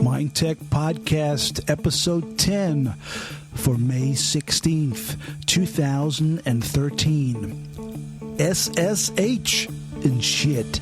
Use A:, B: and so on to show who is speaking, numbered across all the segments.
A: Mind Tech Podcast, episode 10 for May 16th, 2013. SSH and shit.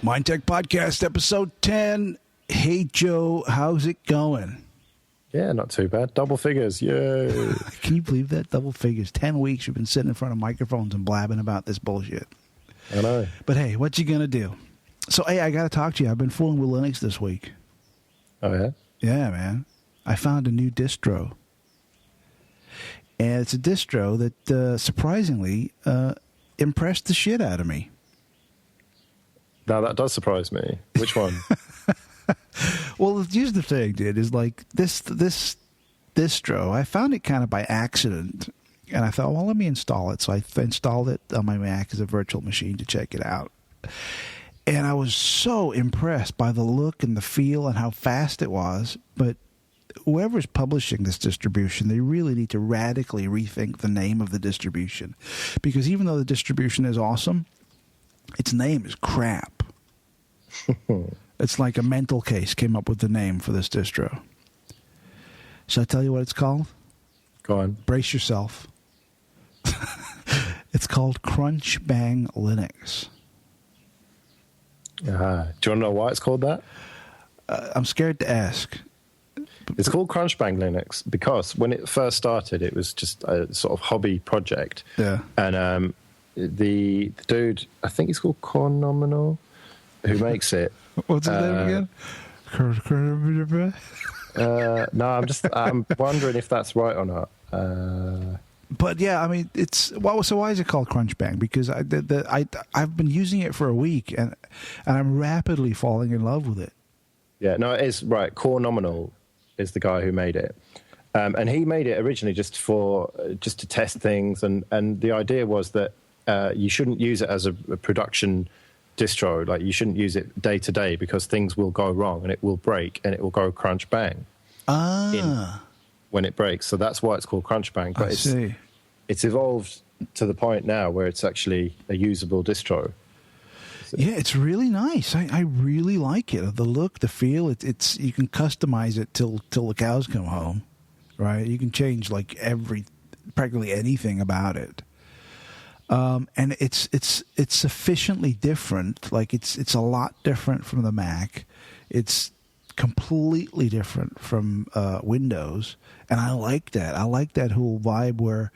A: Mind Tech Podcast, episode 10. Hey, Joe, how's it going?
B: Yeah, not too bad. Double figures, yay.
A: Can you believe that? Double figures. 10 weeks you've been sitting in front of microphones and blabbing about this bullshit.
B: I know.
A: But hey, what you going to do? So, hey, I got to talk to you. I've been fooling with Linux this week.
B: Oh, yeah?
A: Yeah, man. I found a new distro. And it's a distro that surprisingly impressed the shit out of me.
B: Now, that does surprise me. Which one?
A: Well, here's the thing, dude, is like this distro, I found it kind of by accident. And I thought, well, let me install it. So I installed it on my Mac as a virtual machine to check it out. And I was so impressed by the look and the feel and how fast it was. But whoever's publishing this distribution, they really need to radically rethink the name of the distribution. Because even though the distribution is awesome, its name is crap. It's like a mental case came up with the name for this distro. Shall I tell you what it's called?
B: Go on.
A: Brace yourself. It's called Crunch Bang Linux.
B: Do you want to know why it's called that?
A: I'm scared to ask.
B: It's called Crunch Bang Linux because when it first started, it was just a sort of hobby project.
A: Yeah.
B: And the dude, I think he's called Cornominal, who makes it.
A: What's his name again?
B: No, I'm wondering if that's right or not.
A: But yeah, I mean, so why is it called Crunch Bang? Because I've been using it for a week and I'm rapidly falling in love with it.
B: Yeah, no, it is right. Cornominal is the guy who made it. And he made it originally just to test things. And the idea was that you shouldn't use it as a production distro. Like, you shouldn't use it day to day because things will go wrong and it will break and it will go crunch bang when it breaks. So that's why it's called Crunch Bang. But it's evolved to the point now where it's actually a usable distro.
A: Yeah, it's really nice. I really like it. The look, the feel. It's you can customize it till the cows come home, right? You can change like practically anything about it. And it's sufficiently different. Like it's a lot different from the Mac. It's completely different from Windows, and I like that. I like that whole vibe where,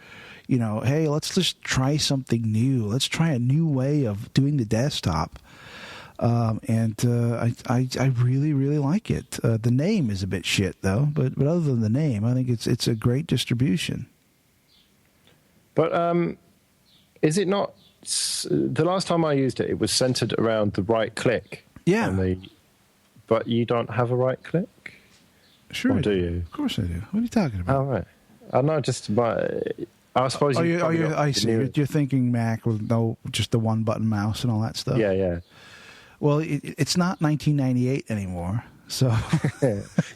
A: you know, hey, let's just try something new. Let's try a new way of doing the desktop. And I really, really like it. The name is a bit shit though, but other than the name, I think it's a great distribution.
B: But is it not? The last time I used it, it was centered around the right click.
A: Yeah.
B: But you don't have a right click?
A: Sure.
B: Or do you?
A: Of course I do. What are you talking about?
B: Oh, right. I know, I suppose
A: I see. You're thinking Mac with just the one button mouse and all that stuff.
B: Yeah, yeah.
A: Well, it's not 1998 anymore. So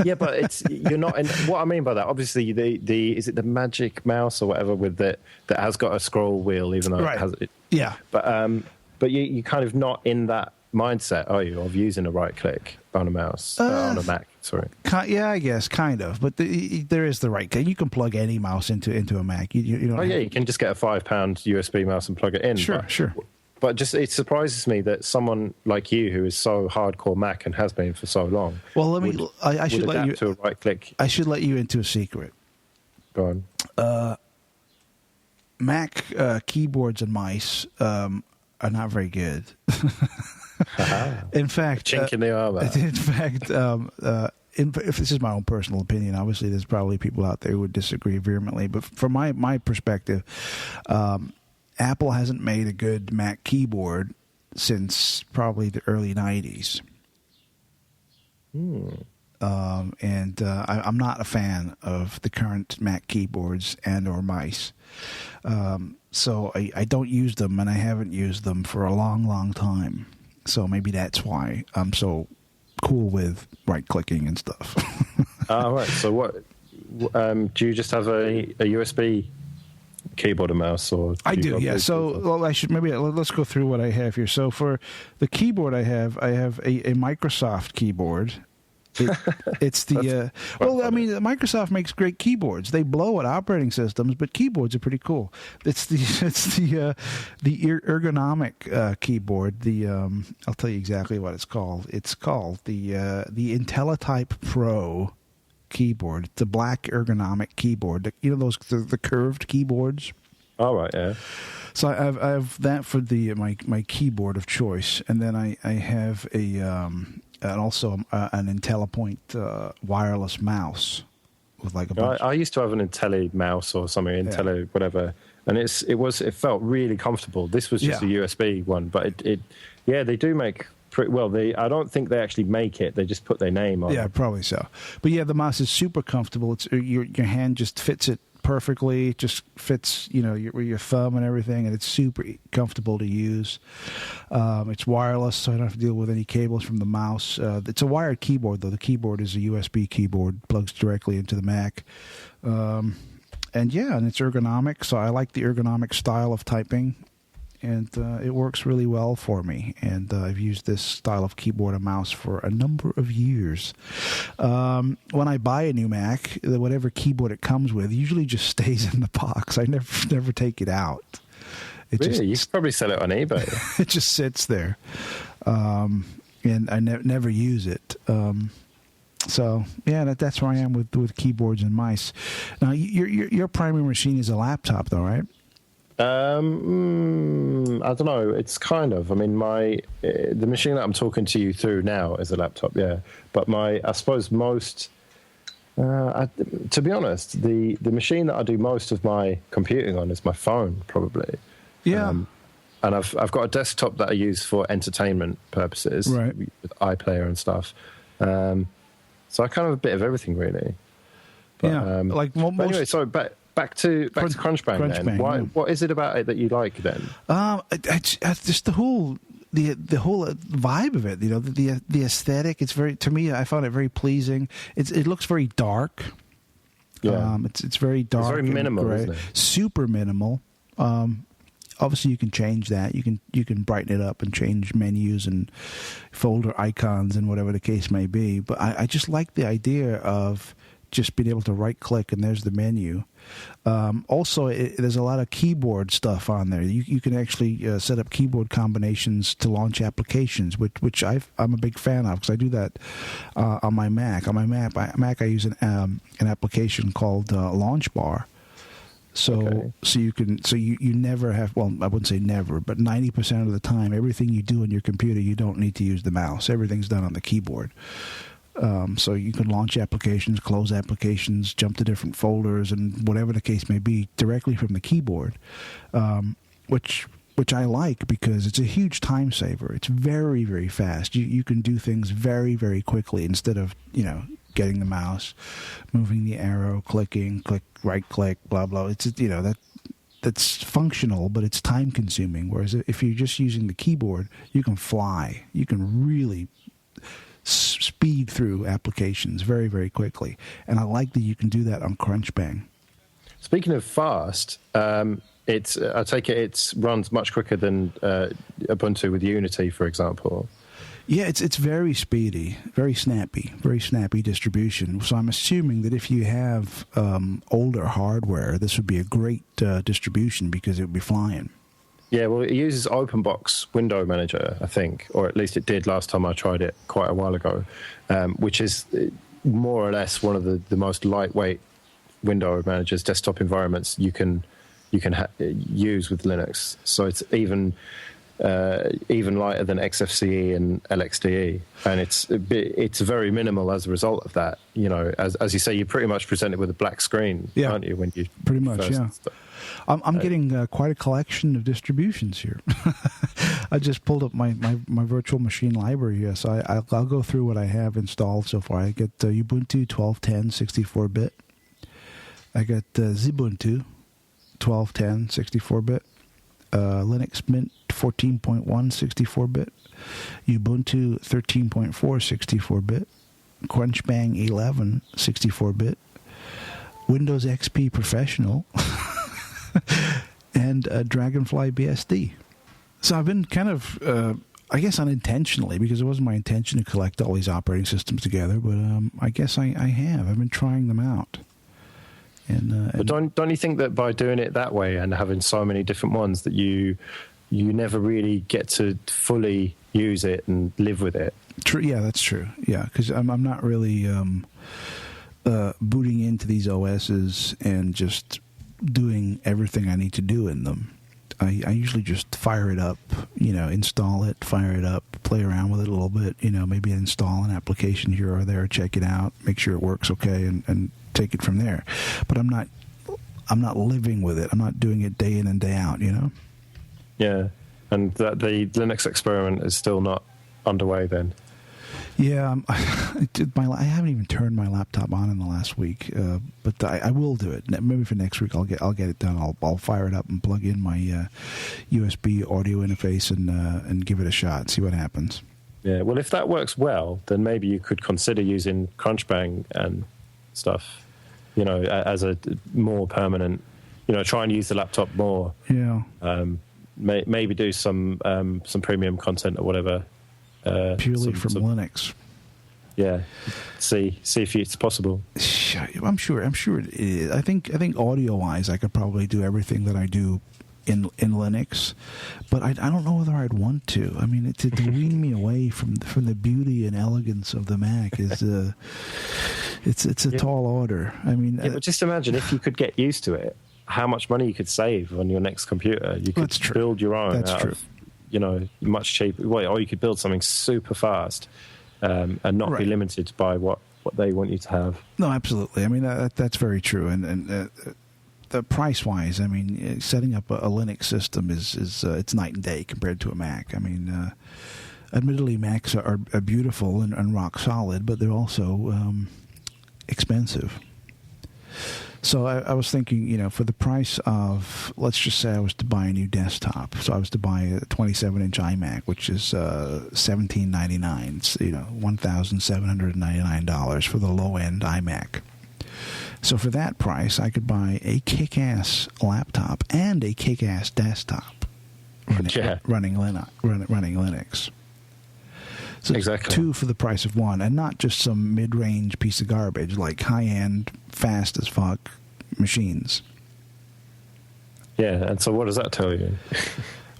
B: yeah, but you're not. And what I mean by that, obviously, the is it the Magic Mouse or whatever that has got a scroll wheel, even though it has it.
A: Yeah.
B: But you kind of not in that mindset, are you, of using a right click on a mouse on a Mac? Sorry.
A: Yeah, I guess kind of, but there is the right click. You can plug any mouse into a Mac. You don't.
B: Oh yeah, you can just get a £5 USB mouse and plug it in.
A: Sure.
B: But just it surprises me that someone like you, who is so hardcore Mac and has been for so long,
A: well, I should let you
B: to a right click.
A: I should let you into a secret.
B: Go on.
A: Mac keyboards and mice are not very good. In fact,
B: chink in the armor.
A: In fact, if this is my own personal opinion, obviously there's probably people out there who would disagree vehemently, but from my perspective, Apple hasn't made a good Mac keyboard since probably the early 90s. I'm not a fan of the current Mac keyboards and or mice. So I don't use them, and I haven't used them for a long, long time. So maybe that's why I'm so cool with right-clicking and stuff.
B: Right. So what? Do you just have a USB keyboard and mouse, or
A: I do, yeah. So, well, let's go through what I have here. So, for the keyboard, I have a Microsoft keyboard. It's the Microsoft makes great keyboards. They blow at operating systems, but keyboards are pretty cool. It's the ergonomic keyboard. I'll tell you exactly what it's called. It's called the IntelliType Pro keyboard. It's a black ergonomic keyboard. You know those the curved keyboards.
B: All right, yeah.
A: So I have that for my keyboard of choice, and then I have also an IntelliPoint wireless mouse with like a bunch.
B: I used to have an Intelli mouse or something, Intelli whatever, and it felt really comfortable. This was just a USB one, but they do make pretty well. I don't think they actually make it. They just put their name on.
A: Yeah, probably so. But yeah, the mouse is super comfortable. It's your hand just fits it perfectly. It just fits, your thumb and everything, and it's super comfortable to use. It's wireless, so I don't have to deal with any cables from the mouse. It's a wired keyboard, though. The keyboard is a USB keyboard, plugs directly into the Mac. And it's ergonomic, so I like the ergonomic style of typing. And it works really well for me. And I've used this style of keyboard and mouse for a number of years. When I buy a new Mac, whatever keyboard it comes with usually just stays in the box. I never take it out.
B: Really? You could probably sell it on eBay.
A: It just sits there. And I never use it. So that's where I am with keyboards and mice. Now, your primary machine is a laptop, though, right?
B: I don't know. It's kind of. I mean, the machine that I'm talking to you through now is a laptop, yeah. But I suppose most. To be honest, the machine that I do most of my computing on is my phone, probably.
A: Yeah.
B: And I've got a desktop that I use for entertainment purposes,
A: right,
B: with iPlayer and stuff. So I kind of have a bit of everything, really. But, anyway, sorry, back to Crunchbang then. What is it about it that you like then?
A: It's just the whole vibe of it. The aesthetic. It's to me, I found it very pleasing. It looks very dark.
B: Yeah,
A: it's very dark.
B: It's very minimal, isn't it?
A: Super minimal. Obviously, you can change that. You can brighten it up and change menus and folder icons and whatever the case may be. But I just like the idea of just being able to right-click and there's the menu. Also, there's a lot of keyboard stuff on there. You can actually set up keyboard combinations to launch applications, which I'm a big fan of because I do that on my Mac. On my Mac, I use an application called Launch Bar. So you never have, well, I wouldn't say never, but 90% of the time, everything you do on your computer, you don't need to use the mouse. Everything's done on the keyboard. So you can launch applications, close applications, jump to different folders, and whatever the case may be, directly from the keyboard, which I like because it's a huge time saver. It's very, very fast. You can do things very, very quickly instead of, getting the mouse, moving the arrow, clicking, right click, blah, blah. It's, that's functional, but it's time consuming. Whereas if you're just using the keyboard, you can fly. You can really speed through applications very, very quickly. And I like that you can do that on Crunchbang.
B: Speaking of fast, I take it runs much quicker than Ubuntu with Unity, for example.
A: Yeah, it's very speedy, very snappy distribution. So I'm assuming that if you have older hardware, this would be a great distribution because it would be flying.
B: Yeah, well, it uses OpenBox Window Manager, I think, or at least it did last time I tried it quite a while ago, which is more or less one of the most lightweight window managers, desktop environments you can use with Linux. So it's even lighter than XFCE and LXDE, and it's very minimal as a result of that. As you say, you pretty much present it with a black screen, aren't you? When you
A: pretty much, yeah. I'm getting quite a collection of distributions here. I just pulled up my virtual machine library here, so I'll go through what I have installed so far. I get Ubuntu 12.10 64-bit. I got Xubuntu 12.10 64-bit. Linux Mint 14.1 64-bit. Ubuntu 13.4 64-bit. Crunchbang 11 64-bit. Windows XP Professional. And Dragonfly BSD. So I've been kind of, I guess unintentionally, because it wasn't my intention to collect all these operating systems together, but I guess I have. I've been trying them out. But don't you think that by doing it that way and having so many different ones that you never really get to fully use it and live with it? True. Yeah, that's true. Yeah, because I'm not really booting into these OSs and just doing everything I need to do in them. I usually just fire it up, install it, fire it up, play around with it a little bit, maybe install an application here or there, check it out, make sure it works okay, and take it from there. But I'm not living with it. I'm not doing it day in and day out,
B: Yeah, and the Linux experiment is still not underway then.
A: Yeah, I haven't even turned my laptop on in the last week, but I will do it. Maybe for next week I'll get it done. I'll fire it up and plug in my USB audio interface and give it a shot. See what happens.
B: Yeah, well, if that works well, then maybe you could consider using Crunchbang and stuff, as a more permanent. Try and use the laptop more.
A: Yeah.
B: Maybe do some premium content or whatever.
A: Purely from Linux.
B: Yeah, see if it's possible.
A: I'm sure it is. I think audio wise, I could probably do everything that I do in Linux, but I don't know whether I'd want to. I mean, to wean me away from the beauty and elegance of the Mac is it's a tall order. I mean,
B: but just imagine if you could get used to it, how much money you could save on your next computer. You could build your own.
A: That's true.
B: Much cheaper. Or you could build something super fast and not be limited by what they want you to have. No,
A: absolutely. I mean, that's very true. And the price-wise, I mean, setting up a Linux system is it's night and day compared to a Mac. I mean, admittedly, Macs are beautiful and rock solid, but they're also expensive. So I was thinking, for the price of, let's just say I was to buy a new desktop. So I was to buy a 27-inch iMac, which is $1,799. It's, $1,799 for the low-end iMac. So for that price, I could buy a kick-ass laptop and a kick-ass desktop running Linux. So
B: exactly.
A: Two for the price of one, and not just some mid-range piece of garbage like high-end, fast as fuck machines.
B: Yeah, and so what does that tell you?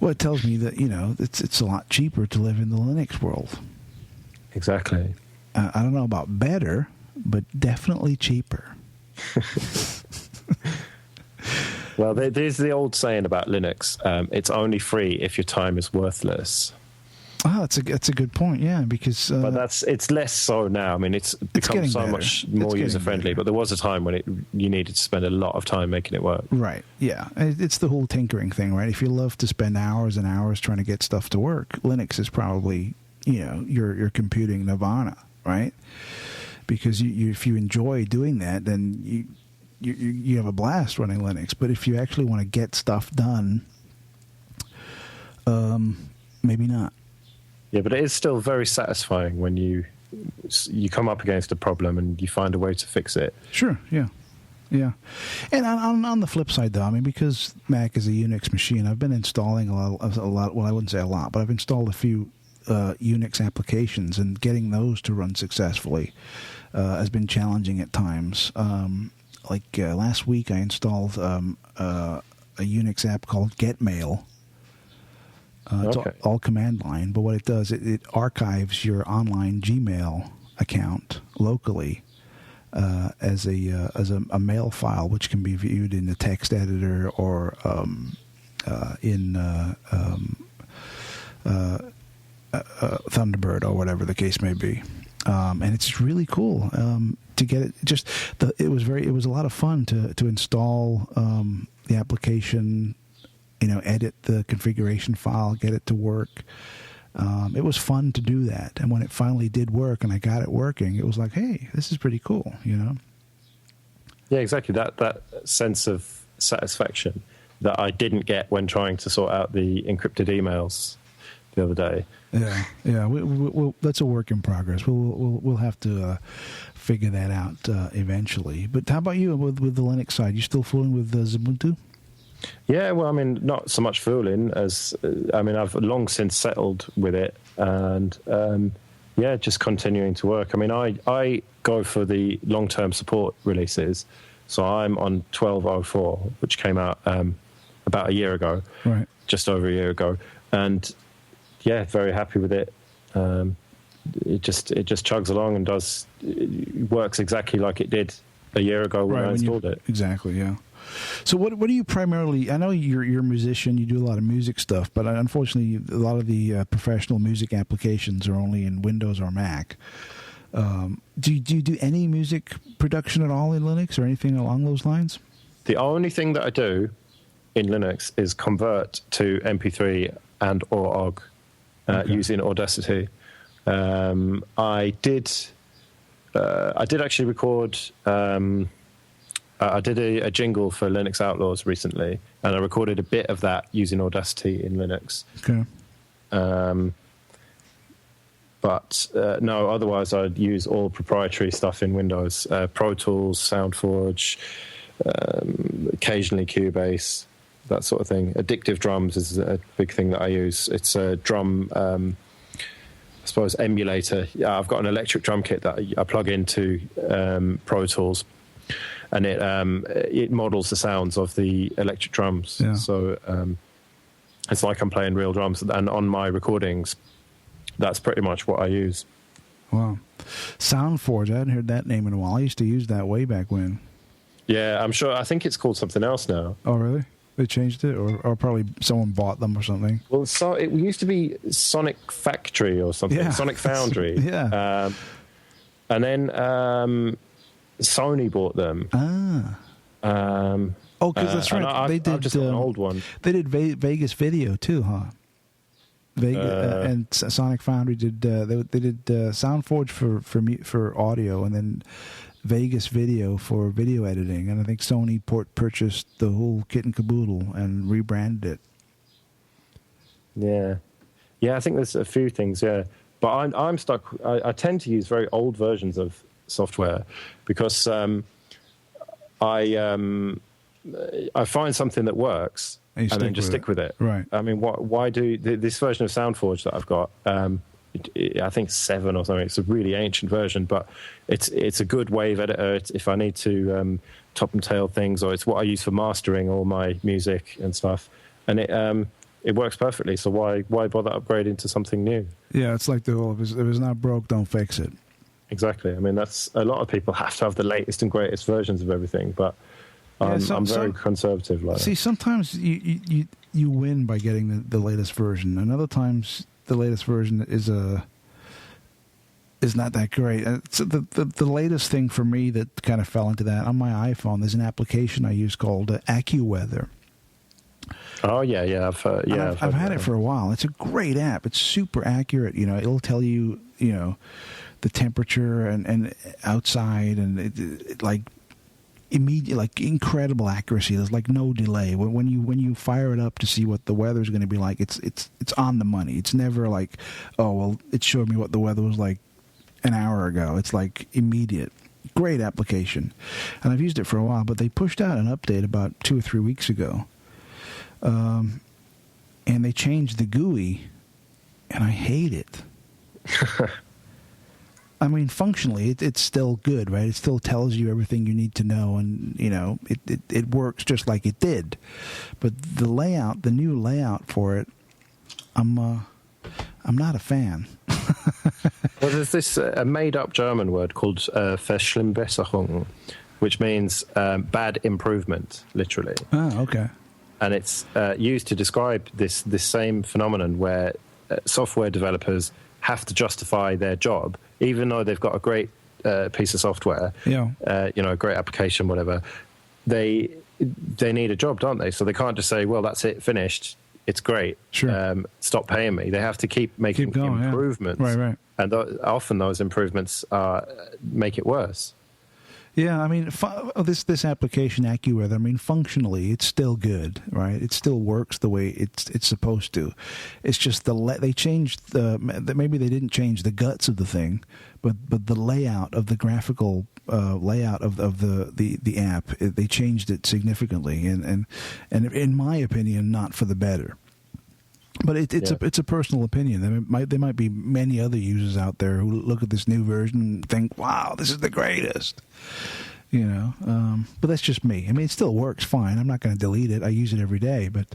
A: Well, it tells me that it's a lot cheaper to live in the Linux world.
B: Exactly.
A: I don't know about better, but definitely cheaper.
B: Well, there's the old saying about Linux: it's only free if your time is worthless.
A: Oh, that's a good point. Yeah, because
B: but it's less so now. I mean, it's become so much more user friendly. But there was a time when you needed to spend a lot of time making it work.
A: Right. Yeah. It's the whole tinkering thing, right? If you love to spend hours and hours trying to get stuff to work, Linux is probably your computing nirvana, right? Because if you enjoy doing that, then you have a blast running Linux. But if you actually want to get stuff done, maybe not.
B: Yeah, but it is still very satisfying when you come up against a problem and you find a way to fix it.
A: Sure, yeah. And on the flip side, though, I mean, because Mac is a Unix machine, I've been installing a lot. Well, I wouldn't say a lot, but I've installed a few Unix applications, and getting those to run successfully has been challenging at times. Last week, I installed a Unix app called GetMail. It's all command line, but what it does, it archives your online Gmail account locally as a mail file, which can be viewed in the text editor or in Thunderbird or whatever the case may be. And it's really cool to get it. It was a lot of fun to install the application edit the configuration file, get it to work. It was fun to do that. And when it finally did work and I got it working, it was like, hey, this is pretty cool,
B: Yeah, exactly. That sense of satisfaction that I didn't get when trying to sort out the encrypted emails the other day.
A: Yeah. We'll, that's a work in progress. We'll have to figure that out eventually. But how about you with the Linux side? You still fooling with Ubuntu?
B: Yeah, well, I mean, not so much fooling as, I've long since settled with it, and just continuing to work. I mean, I go for the long-term support releases, so I'm on 12.04, which came out about a year ago,
A: right?
B: Just over a year ago, and yeah, very happy with it. It just chugs along and it works exactly like it did a year ago when I installed it.
A: Exactly, yeah. So what do you primarily? I know you're a musician. You do a lot of music stuff, but unfortunately, a lot of the professional music applications are only in Windows or Mac. Do you do any music production at all in Linux or anything along those lines?
B: The only thing that I do in Linux is convert to MP3 and or OGG using Audacity. I did actually record. I did a jingle for Linux Outlaws recently, and I recorded a bit of that using Audacity in Linux.
A: Okay.
B: But no, otherwise I'd use all proprietary stuff in Windows. Pro Tools, SoundForge, occasionally Cubase, that sort of thing. Addictive Drums is a big thing that I use. It's a drum, I suppose, emulator. Yeah, I've got an electric drum kit that I plug into Pro Tools, and it models the sounds of the electric drums.
A: Yeah.
B: So it's like I'm playing real drums. And on my recordings, that's pretty much what I use.
A: Wow. SoundForge, I hadn't heard that name in a while. I used to use that way back when.
B: Yeah, I'm sure. I think it's called something else now.
A: Oh, really? They changed it? Or probably someone bought them or something?
B: Well, so it used to be Sonic Factory or something.
A: Yeah.
B: Sonic Foundry.
A: Yeah.
B: And then Sony bought them.
A: Because that's right.
B: I've just got an old one.
A: They did Vegas Video too, huh? And Sonic Foundry did. They did SoundForge for audio, and then Vegas Video for video editing. And I think Sony purchased the whole kit and caboodle and rebranded it.
B: Yeah. I think there's a few things. Yeah, but I'm stuck. I tend to use very old versions of software because I find something that works and then just stick with it.
A: Right.
B: I mean, why do this version of SoundForge that I've got? I think 7 or something. It's a really ancient version, but it's a good wave editor. If I need to top and tail things, or it's what I use for mastering all my music and stuff, and it works perfectly. So why bother upgrading to something new?
A: Yeah, it's like the whole if it's not broke, don't fix it.
B: Exactly. I mean, that's a lot of people have to have the latest and greatest versions of everything, but I'm very conservative. Like
A: see, sometimes you win by getting the latest version, and other times the latest version is not that great. So the latest thing for me that kind of fell into that on my iPhone, there's an application I use called AccuWeather.
B: Oh yeah, I've
A: had it for a while. It's a great app. It's super accurate. It'll tell you the temperature and outside, and it like immediate, like incredible accuracy. There's like no delay when you fire it up to see what the weather's going to be like. It's on the money. It's never like, oh well, it showed me what the weather was like an hour ago. It's like immediate. Great application, and I've used it for a while. But they pushed out an update about 2 or 3 weeks ago, and they changed the GUI, and I hate it. I mean, functionally, it's still good, right? It still tells you everything you need to know, and it works just like it did. But the new layout for it, I'm not a fan.
B: Well, there's this a made-up German word called Verschlimmbesserung, which means bad improvement, literally.
A: Oh, okay.
B: And it's used to describe this same phenomenon where software developers have to justify their job, even though they've got a great piece of software,
A: yeah,
B: a great application, whatever. they need a job, don't they? So they can't just say, well, that's it, finished, it's great,
A: sure,
B: stop paying me. They have to keep making improvements.
A: Yeah. Right.
B: And often those improvements make it worse.
A: Yeah, I mean, this application AccuWeather, I mean, functionally, it's still good, right? It still works the way it's supposed to. It's just they changed maybe they didn't change the guts of the thing, but the layout of the graphical layout of the app, they changed it significantly, and in my opinion, not for the better. But it's a personal opinion. There might be many other users out there who look at this new version and think, "Wow, this is the greatest," you know. But that's just me. I mean, it still works fine. I'm not going to delete it. I use it every day, but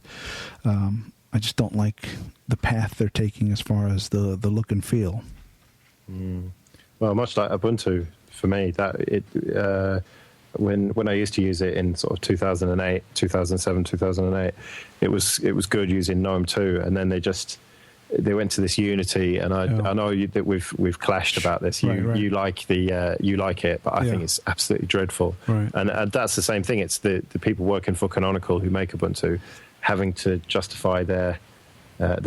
A: I just don't like the path they're taking as far as the look and feel.
B: Well, much like Ubuntu for me, that when I used to use it in sort of 2008, 2007, 2008, it was good using GNOME 2, and then they went to this Unity, and I know that we've clashed about this. You like it, but I think it's absolutely dreadful.
A: Right.
B: And that's the same thing. It's the people working for Canonical who make Ubuntu having to justify their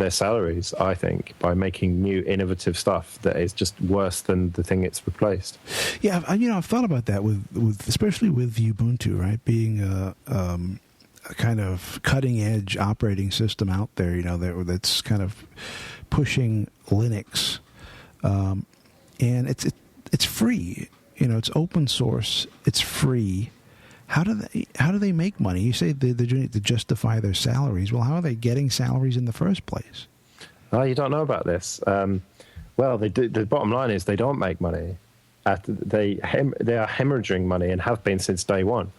B: salaries, I think, by making new innovative stuff that is just worse than the thing it's replaced.
A: Yeah, I've thought about that with especially with Ubuntu, right? Being a kind of cutting edge operating system out there, you know, that's kind of pushing Linux, and it's free. You know, it's open source. It's free. How do they make money? You say they're doing it to justify their salaries. Well, how are they getting salaries in the first place?
B: Oh, you don't know about this. Well, they do. The bottom line is they don't make money. They are hemorrhaging money and have been since day one.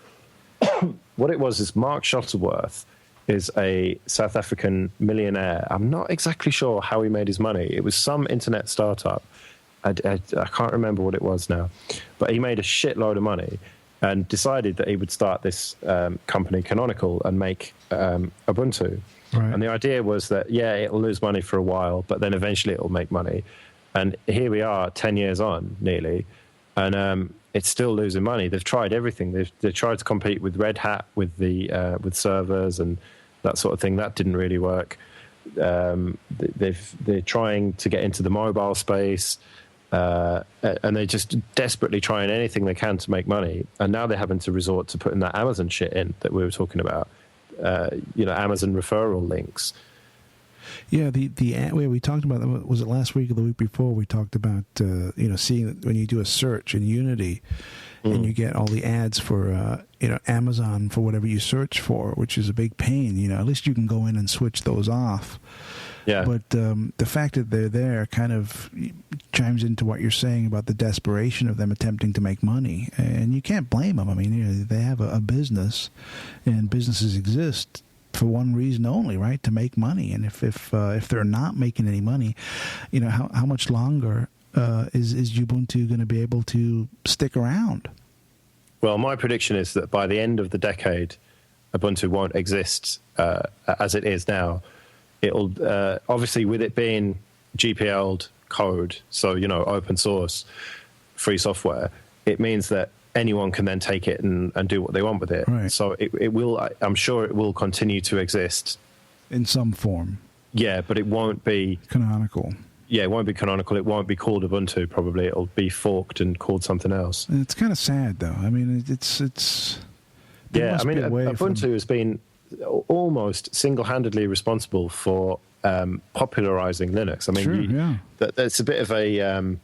B: What it was is Mark Shuttleworth is a South African millionaire. I'm not exactly sure how he made his money. It was some internet startup. I can't remember what it was now. But he made a shitload of money and decided that he would start this company, Canonical, and make Ubuntu. Right. And the idea was that, it'll lose money for a while, but then eventually it'll make money. And here we are, 10 years on, nearly, and it's still losing money. They've tried everything. They've tried to compete with Red Hat, with with servers and that sort of thing. That didn't really work. They're trying to get into the mobile space. And they're just desperately trying anything they can to make money. And now they're having to resort to putting that Amazon shit in that we were talking about. Amazon referral links.
A: Yeah, we talked about, was it last week or the week before? We talked about seeing that when you do a search in Unity, and you get all the ads for Amazon for whatever you search for, which is a big pain. You know, at least you can go in and switch those off. Yeah. But the fact that they're there kind of chimes into what you're saying about the desperation of them attempting to make money, and you can't blame them. I mean, they have a business, and businesses exist for one reason only, right? To make money. And if they're not making any money, how much longer is Ubuntu going to be able to stick around?
B: Well, my prediction is that by the end of the decade, Ubuntu won't exist as it is now. It'll obviously, with it being GPL'd code, so open source, free software, it means that anyone can then take it and do what they want with it. Right. So it will. I'm sure it will continue to exist
A: in some form.
B: Yeah, but it won't be
A: canonical.
B: Yeah, it won't be canonical. It won't be called Ubuntu. Probably it'll be forked and called something else.
A: And it's kind of sad, though. I mean, it's.
B: Yeah, I mean, Ubuntu has been almost single-handedly responsible for popularizing Linux. I mean, that's a bit of a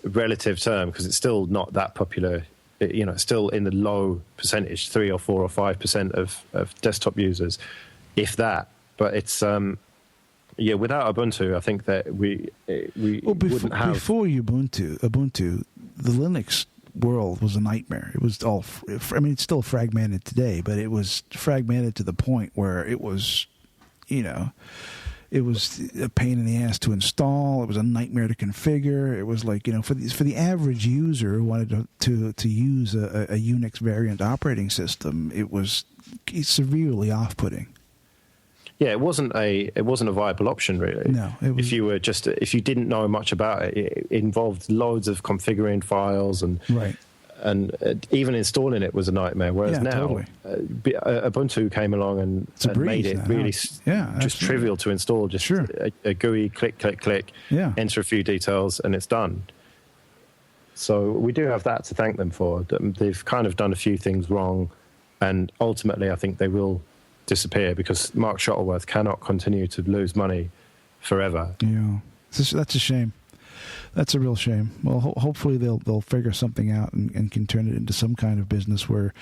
B: relative term because it's still not that popular. It's still in the low percentage, 3 or 4 or 5% of desktop users, if that. But it's without Ubuntu, I think that we wouldn't have.
A: Before Ubuntu, the Linux world was a nightmare. It was all, it's still fragmented today, but it was fragmented to the point where it was, it was a pain in the ass to install. It was a nightmare to configure. It was like, for the average user who wanted to use a Unix variant operating system, it was severely off-putting.
B: Yeah, it wasn't a viable option, really.
A: No,
B: if you didn't know much about it, it involved loads of configuring files and
A: right.
B: even installing it was a nightmare. Whereas now,
A: totally.
B: Ubuntu came along and made it really just trivial to install. Just a GUI, click, click, click, enter a few details, and it's done. So we do have that to thank them for. They've kind of done a few things wrong, and ultimately I think they will disappear because Mark Shuttleworth cannot continue to lose money forever.
A: Yeah, that's a shame. That's a real shame. Well, hopefully they'll figure something out and can turn it into some kind of business where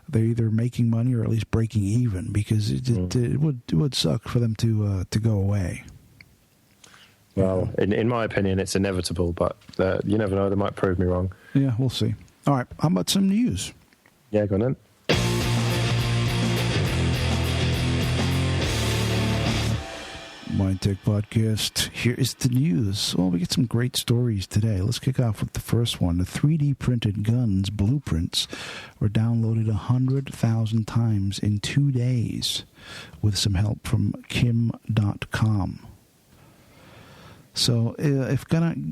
A: they're either making money or at least breaking even, because it would suck for them to go away.
B: Well, in my opinion, it's inevitable, but you never know. They might prove me wrong.
A: Yeah, we'll see. All right, how about some news?
B: Yeah, go on then.
A: Mind Tech Podcast. Here is the news. Well, we get some great stories today. Let's kick off with the first one. The 3D printed guns blueprints were downloaded 100,000 times in 2 days with some help from Kim.com. So if gun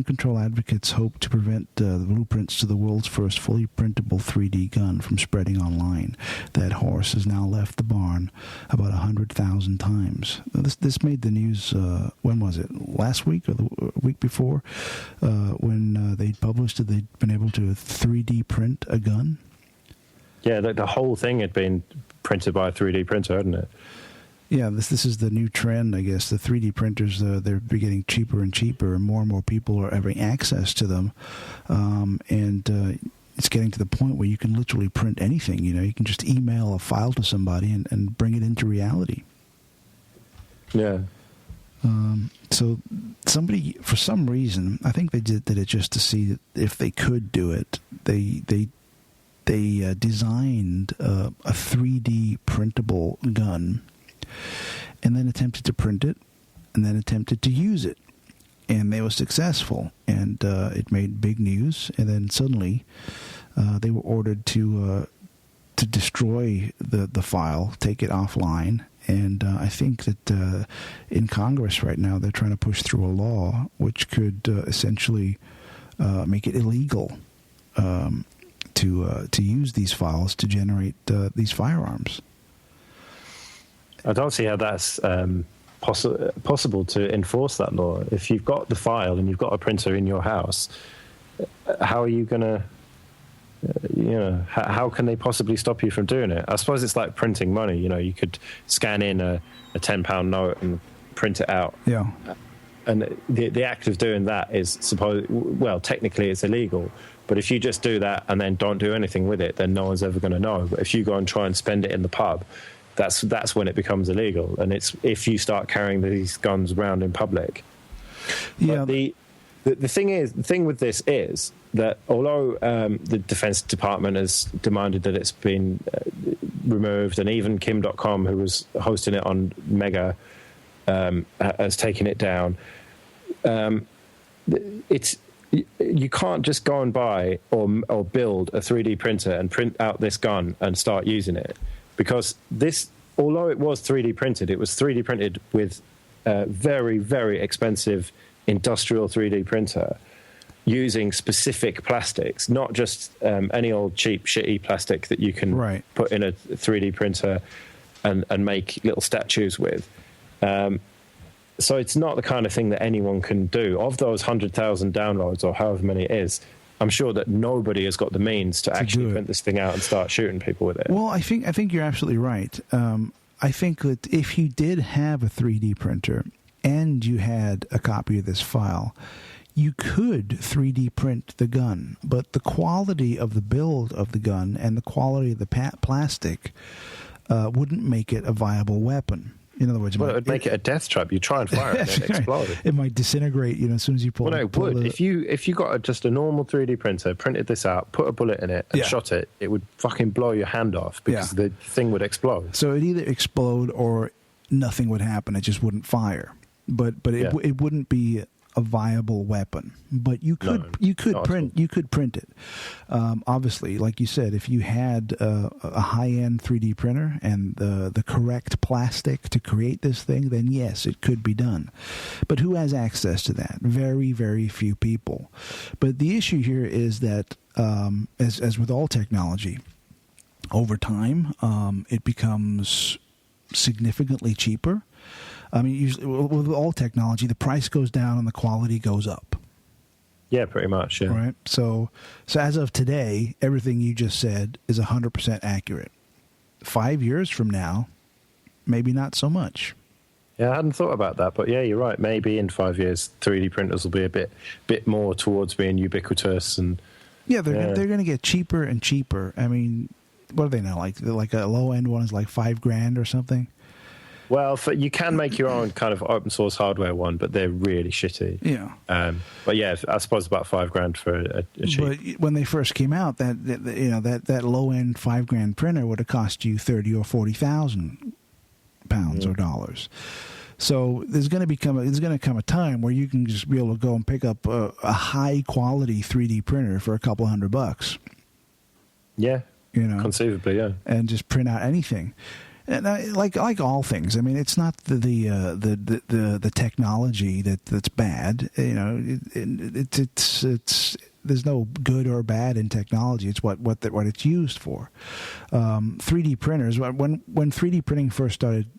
A: control advocates hope to prevent the blueprints to the world's first fully printable 3D gun from spreading online, that horse has now left the barn about 100,000 times. This made the news, when was it? Last week or the week before? When they published that they'd been able to 3D print a gun?
B: Yeah, the whole thing had been printed by a 3D printer, hadn't it?
A: Yeah, this is the new trend, I guess. The 3D printers, they're getting cheaper and cheaper, and more people are having access to them. And it's getting to the point where you can literally print anything. You know, you can just email a file to somebody and bring it into reality.
B: Yeah.
A: So somebody, for some reason, I think they did it just to see if they could do it. They designed a 3D printable gun, and then attempted to print it, and then attempted to use it. And they were successful, and it made big news. And then suddenly they were ordered to destroy the file, take it offline. And I think that in Congress right now they're trying to push through a law which could essentially make it illegal to use these files to generate these firearms.
B: I don't see how that's possible to enforce that law. If you've got the file and you've got a printer in your house, how are you going to, how can they possibly stop you from doing it? I suppose it's like printing money. You know, you could scan in a £10 note and print it out.
A: Yeah.
B: And the act of doing that is technically it's illegal. But if you just do that and then don't do anything with it, then no one's ever going to know. But if you go and try and spend it in the pub, that's when it becomes illegal, and it's if you start carrying these guns around in public. Yeah. But the thing with this is that although the Defense Department has demanded that it's been removed, and even Kim.com, who was hosting it on Mega, has taken it down, you can't just go and buy or build a 3D printer and print out this gun and start using it. Because this, although it was 3D printed, it was 3D printed with a very, very expensive industrial 3D printer using specific plastics, not just any old cheap, shitty plastic that you can put in a 3D printer and make little statues with. So it's not the kind of thing that anyone can do. Of those 100,000 downloads, or however many it is, I'm sure that nobody has got the means to actually print this thing out and start shooting people with it.
A: Well, I think you're absolutely right. I think that if you did have a 3D printer and you had a copy of this file, you could 3D print the gun, but the quality of the build of the gun and the quality of the plastic wouldn't make it a viable weapon. In other words,
B: it would make it a death trap. You try and fire it and it explode.
A: It might disintegrate, as soon as you pull it.
B: Well, no, it would. If you got just a normal 3D printer, printed this out, put a bullet in it, and shot it, it would fucking blow your hand off because the thing would explode.
A: So it'd either explode or nothing would happen. It just wouldn't fire. But it wouldn't be a viable weapon, but you could print it. Obviously, like you said, if you had a high-end 3D printer and the correct plastic to create this thing, then yes, it could be done. But who has access to that? Very, very few people. But the issue here is that, as with all technology, over time, it becomes significantly cheaper. I mean, usually with all technology, the price goes down and the quality goes up.
B: Yeah, pretty much. Yeah.
A: Right. So as of today, everything you just said is 100% accurate. 5 years from now, maybe not so much.
B: Yeah, I hadn't thought about that, but yeah, you're right. Maybe in 5 years, 3D printers will be a bit more towards being ubiquitous, and
A: they're going to get cheaper and cheaper. I mean, what are they now? Like a low end one is like $5,000 or something.
B: Well, you can make your own kind of open source hardware one, but they're really shitty.
A: Yeah.
B: But yeah, I suppose about $5,000 for a cheap.
A: But when they first came out, that low end $5,000 printer would have cost you £30,000 or £40,000 or dollars. So there's going to come a time where you can just be able to go and pick up a high quality 3D printer for a couple $100.
B: Yeah. Conceivably, yeah.
A: And just print out anything. And like all things, I mean, it's not the technology that's bad. It's there's no good or bad in technology. It's what it's used for. 3D printers. When 3D printing first started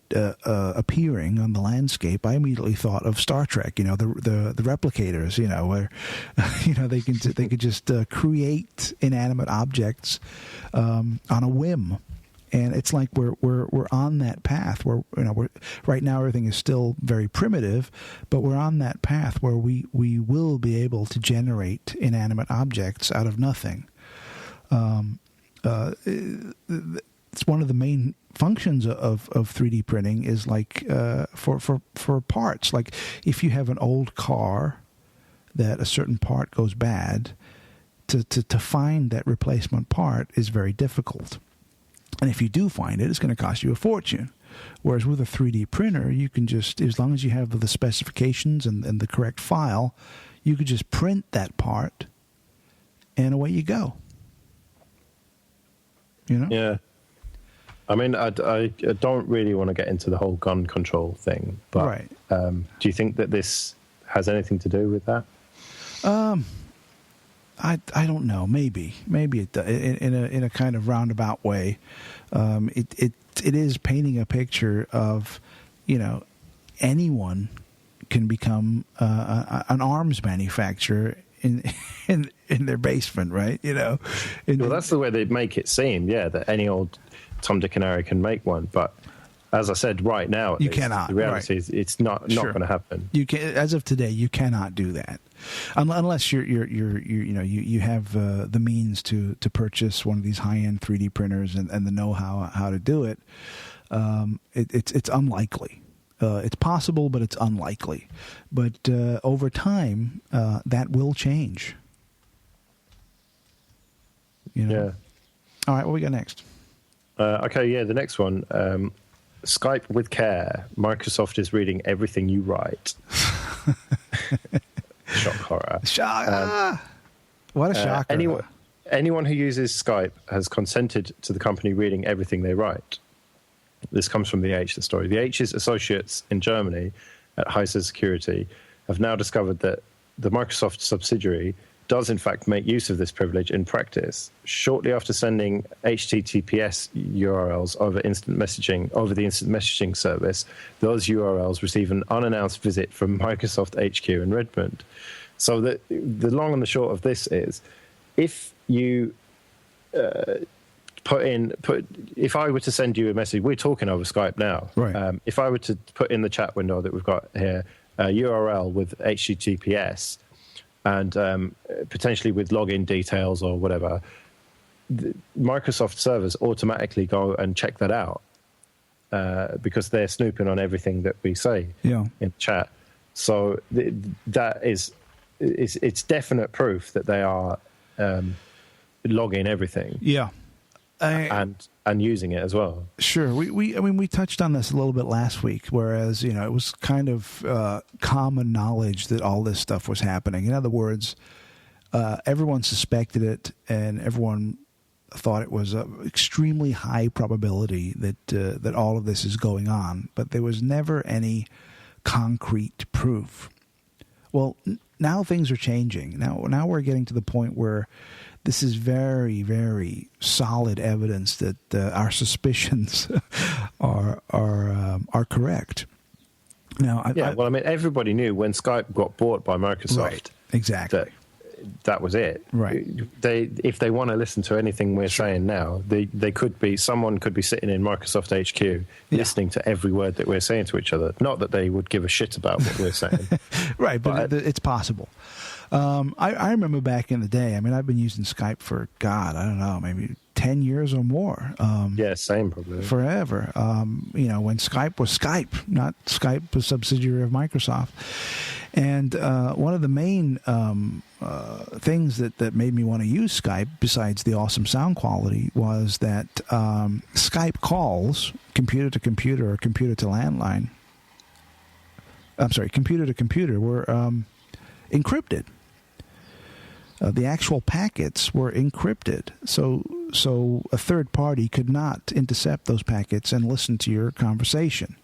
A: appearing on the landscape, I immediately thought of Star Trek. The replicators. Where they could just create inanimate objects on a whim. And it's like we're on that path where we're right now everything is still very primitive, but we're on that path where we will be able to generate inanimate objects out of nothing. It's one of the main functions of 3D printing is like for parts. Like if you have an old car that a certain part goes bad, to find that replacement part is very difficult. And if you do find it, it's going to cost you a fortune. Whereas with a 3D printer, you can just, as long as you have the specifications and the correct file, you could just print that part and away you go.
B: Yeah. I mean, I don't really want to get into the whole gun control thing, but
A: right.
B: Do you think that this has anything to do with that?
A: I don't know. Maybe it in a kind of roundabout way. It is painting a picture of anyone can become an arms manufacturer in their basement, right? Well,
B: that's the way they make it seem. Yeah, that any old Tom, Dick, and Harry can make one, but. As I said, right now,
A: you cannot.
B: The reality is, it's not going to happen.
A: You can, as of today, you cannot do that, unless you have the means to purchase one of these high-end 3D printers and the know-how how to do it. It's unlikely. It's possible, but it's unlikely. But over time, that will change.
B: Yeah.
A: All right, what we got next?
B: Okay, yeah, the next one. Skype with care. Microsoft is reading everything you write. Shock horror.
A: What a shocker.
B: Anyone who uses Skype has consented to the company reading everything they write. This comes from the H, the story. The H's associates in Germany at Heise Security have now discovered that the Microsoft subsidiary does in fact make use of this privilege in practice. Shortly after sending HTTPS URLs over the instant messaging service, those URLs receive an unannounced visit from Microsoft HQ in Redmond. So the long and the short of this is, if you if I were to send you a message, we're talking over Skype now.
A: Right.
B: If I were to put in the chat window that we've got here a URL with HTTPS, and potentially with login details or whatever, Microsoft servers automatically go and check that out because they're snooping on everything that we say in chat. So that is it's definite proof that they are logging everything.
A: Yeah.
B: and using it as well.
A: Sure. We touched on this a little bit last week, whereas, it was kind of common knowledge that all this stuff was happening. In other words, everyone suspected it, and everyone thought it was an extremely high probability that all of this is going on, but there was never any concrete proof. Well, now things are changing. Now we're getting to the point where this is very, very solid evidence that our suspicions are correct. Now,
B: everybody knew when Skype got bought by Microsoft.
A: Right, exactly.
B: That was it.
A: Right.
B: If they want to listen to anything we're saying now, someone could be sitting in Microsoft HQ listening to every word that we're saying to each other. Not that they would give a shit about what we're saying.
A: Right, but it's possible. I remember back in the day, I've been using Skype for, God, I don't know, maybe 10 years or more.
B: Same probably.
A: Forever. When Skype was Skype, not Skype, a subsidiary of Microsoft. And one of the main things that made me want to use Skype, besides the awesome sound quality, was that Skype calls, computer to computer or computer to landline, computer to computer, were encrypted. The actual packets were encrypted, so a third party could not intercept those packets and listen to your conversation.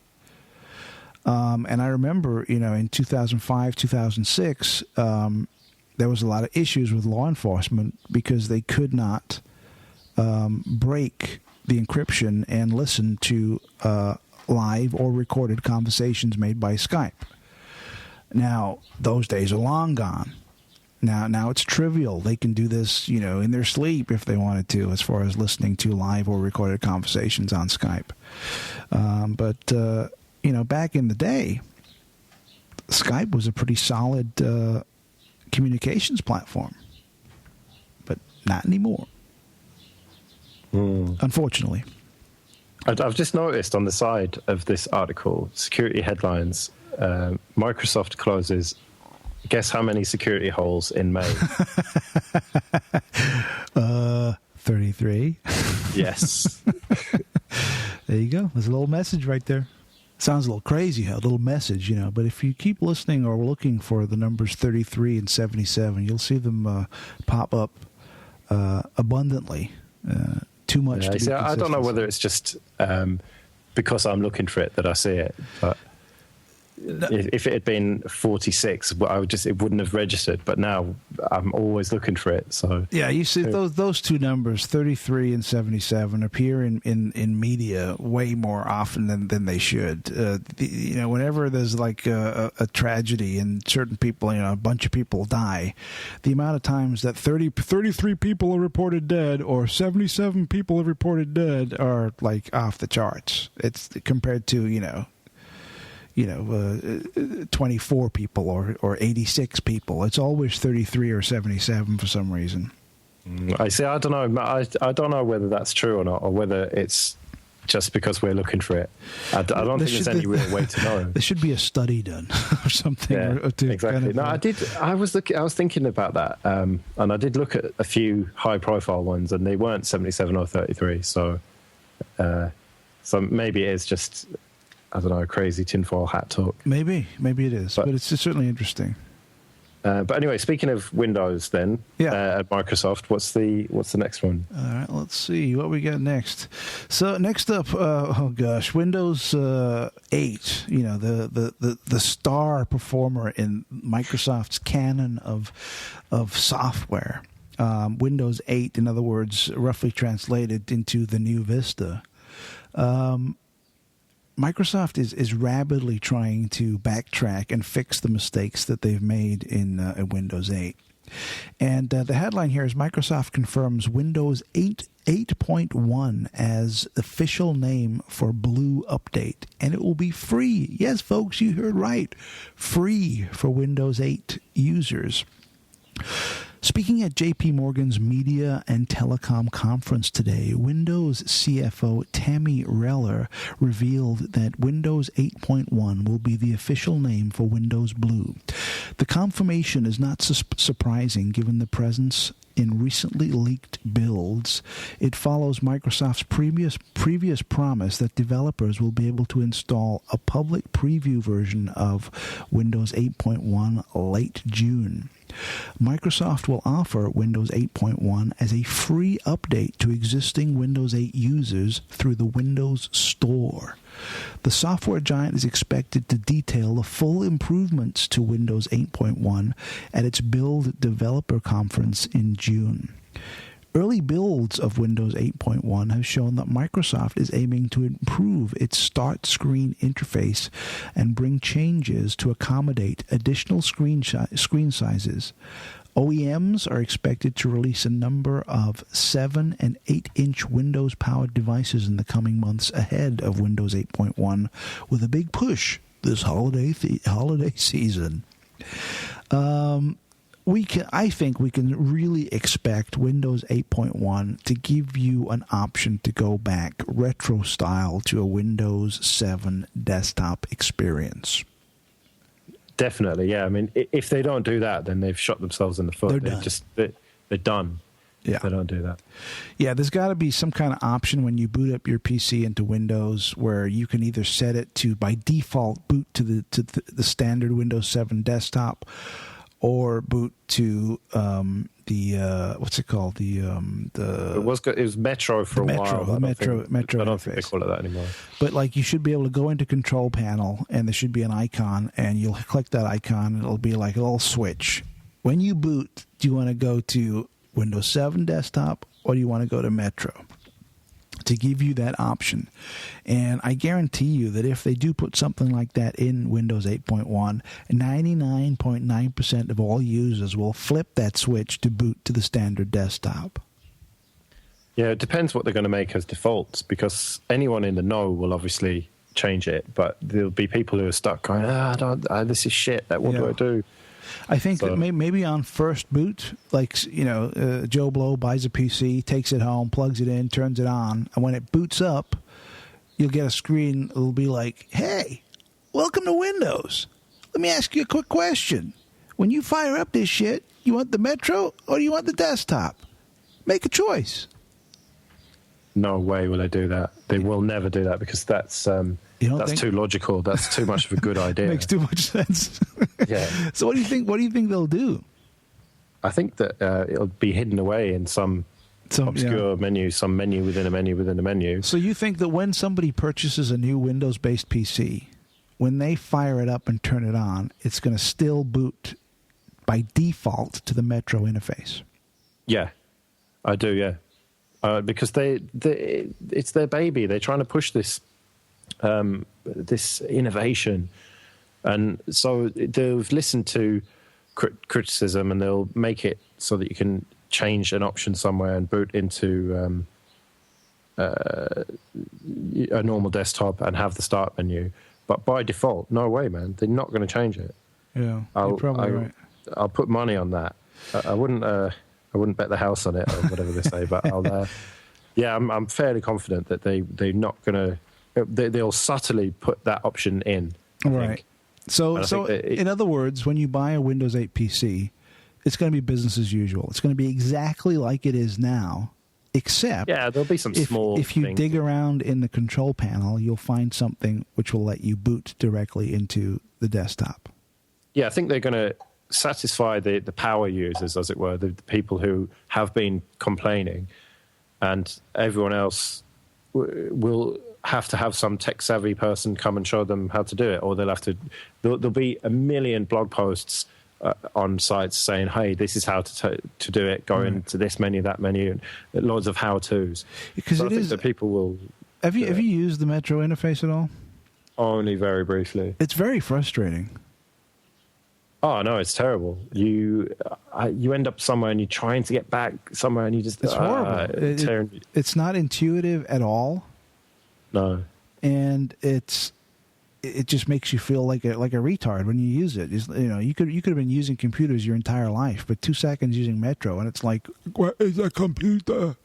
A: And I remember, in 2005, 2006, there was a lot of issues with law enforcement because they could not break the encryption and listen to live or recorded conversations made by Skype. Now, those days are long gone. Now it's trivial. They can do this, in their sleep if they wanted to, as far as listening to live or recorded conversations on Skype. But back in the day, Skype was a pretty solid communications platform. But not anymore. Unfortunately.
B: I've just noticed on the side of this article, security headlines, Microsoft closes, guess how many security holes in May?
A: 33.
B: Yes.
A: There you go. There's a little message right there. Sounds a little crazy, a little message, but if you keep listening or looking for the numbers 33 and 77, you'll see them pop up abundantly. Too much to be
B: I don't know whether it's just because I'm looking for it that I see it, but if it had been 46, it wouldn't have registered. But now I'm always looking for it. So
A: yeah, you see those two numbers, 33 and 77, appear in media way more often than they should. Whenever there's like a tragedy and certain people, a bunch of people die, the amount of times that 33 people are reported dead or 77 people are reported dead are like off the charts. It's compared to 24 people or 86 people. It's always 33 or 77 for some reason.
B: I see. I don't know. I don't know whether that's true or not, or whether it's just because we're looking for it. I don't think there's any real way to know.
A: There should be a study done or something.
B: Yeah, exactly. No, I was thinking about that, and I did look at a few high-profile ones, and they weren't 77 or 33. So maybe it is just, I don't know, crazy tinfoil hat talk.
A: Maybe it is, but it's certainly interesting.
B: But anyway, speaking of Windows, then at Microsoft, what's the next one?
A: All right, let's see what we got next. So next up, Windows 8. The star performer in Microsoft's canon of software. Windows 8, in other words, roughly translated into the new Vista. Microsoft is rapidly trying to backtrack and fix the mistakes that they've made in Windows 8. And the headline here is Microsoft confirms Windows 8.1 as official name for Blue Update. And it will be free. Yes, folks, you heard right. Free for Windows 8 users. Speaking at JP Morgan's Media and Telecom Conference today, Windows CFO Tammy Reller revealed that Windows 8.1 will be the official name for Windows Blue. The confirmation is not surprising given the presence in recently leaked builds. It follows Microsoft's previous promise that developers will be able to install a public preview version of Windows 8.1 late June. Microsoft will offer Windows 8.1 as a free update to existing Windows 8 users through the Windows Store. The software giant is expected to detail the full improvements to Windows 8.1 at its Build Developer Conference in June. Early builds of Windows 8.1 have shown that Microsoft is aiming to improve its start screen interface and bring changes to accommodate additional screen sizes. OEMs are expected to release a number of 7- and 8-inch Windows-powered devices in the coming months ahead of Windows 8.1, with a big push this holiday season. I think we can really expect Windows 8.1 to give you an option to go back retro style to a Windows 7 desktop experience.
B: Definitely, yeah. I mean, if they don't do that, then they've shot themselves in the foot. They're done.
A: Yeah.
B: If they don't do that.
A: Yeah, there's got to be some kind of option when you boot up your PC into Windows where you can either set it to, by default, boot to the standard Windows 7 desktop, or boot to what's it called? It
B: was Metro for a while.
A: The Metro
B: I don't think they
A: interface.
B: call it that anymore.
A: But like, you should be able to go into Control Panel, and there should be an icon, and you'll click that icon, and it'll be like a little switch. When you boot, do you want to go to Windows 7 desktop, or do you want to go to Metro? To give you that option. And I guarantee you that if they do put something like that in Windows 8.1, 99.9% of all users will flip that switch to boot to the standard desktop.
B: Yeah, it depends what they're going to make as defaults, because anyone in the know will obviously change it, but there'll be people who are stuck going, this is shit, what do I do?
A: I think that maybe on first boot, like, Joe Blow buys a PC, takes it home, plugs it in, turns it on, and when it boots up, you'll get a screen that'll be like, hey, welcome to Windows. Let me ask you a quick question. When you fire up this shit, you want the Metro or do you want the desktop? Make a choice.
B: No way will they do that. They will never do that, because that's too logical. That's too much of a good idea.
A: Makes too much sense.
B: Yeah.
A: So what do you think? What do you think they'll do?
B: I think that it'll be hidden away in some obscure menu, some menu within a menu within a menu.
A: So you think that when somebody purchases a new Windows-based PC, when they fire it up and turn it on, it's going to still boot by default to the Metro interface?
B: Yeah, I do. Yeah. Because it's their baby. They're trying to push this innovation, and so they've listened to criticism, and they'll make it so that you can change an option somewhere and boot into a normal desktop and have the start menu. But by default, no way, man. They're not going to change it.
A: Yeah, you're probably right.
B: I'll put money on that. I wouldn't bet the house on it, or whatever they say, but I'm fairly confident that they're not going to. They'll subtly put that option in. I think.
A: So in other words, when you buy a Windows 8 PC, it's going to be business as usual. It's going to be exactly like it is now, except
B: there'll be some small.
A: If you
B: things.
A: dig around in the control panel, you'll find something which will let you boot directly into the desktop.
B: Yeah, I think they're going to satisfy the power users, as it were, the people who have been complaining, and everyone else will have to have some tech-savvy person come and show them how to do it, or there'll be a million blog posts on sites saying, hey, this is how to do it, go into this menu, that menu, and loads of how-tos.
A: Because
B: so I think that people will...
A: Have you used the Metro interface at all?
B: Only very briefly.
A: It's very frustrating.
B: Oh, no, it's terrible. You end up somewhere and you're trying to get back somewhere and you just...
A: It's horrible. It's not intuitive at all.
B: No.
A: And it's it just makes you feel like a retard when you use it. You could have been using computers your entire life, but 2 seconds using Metro, and it's like, what is a computer?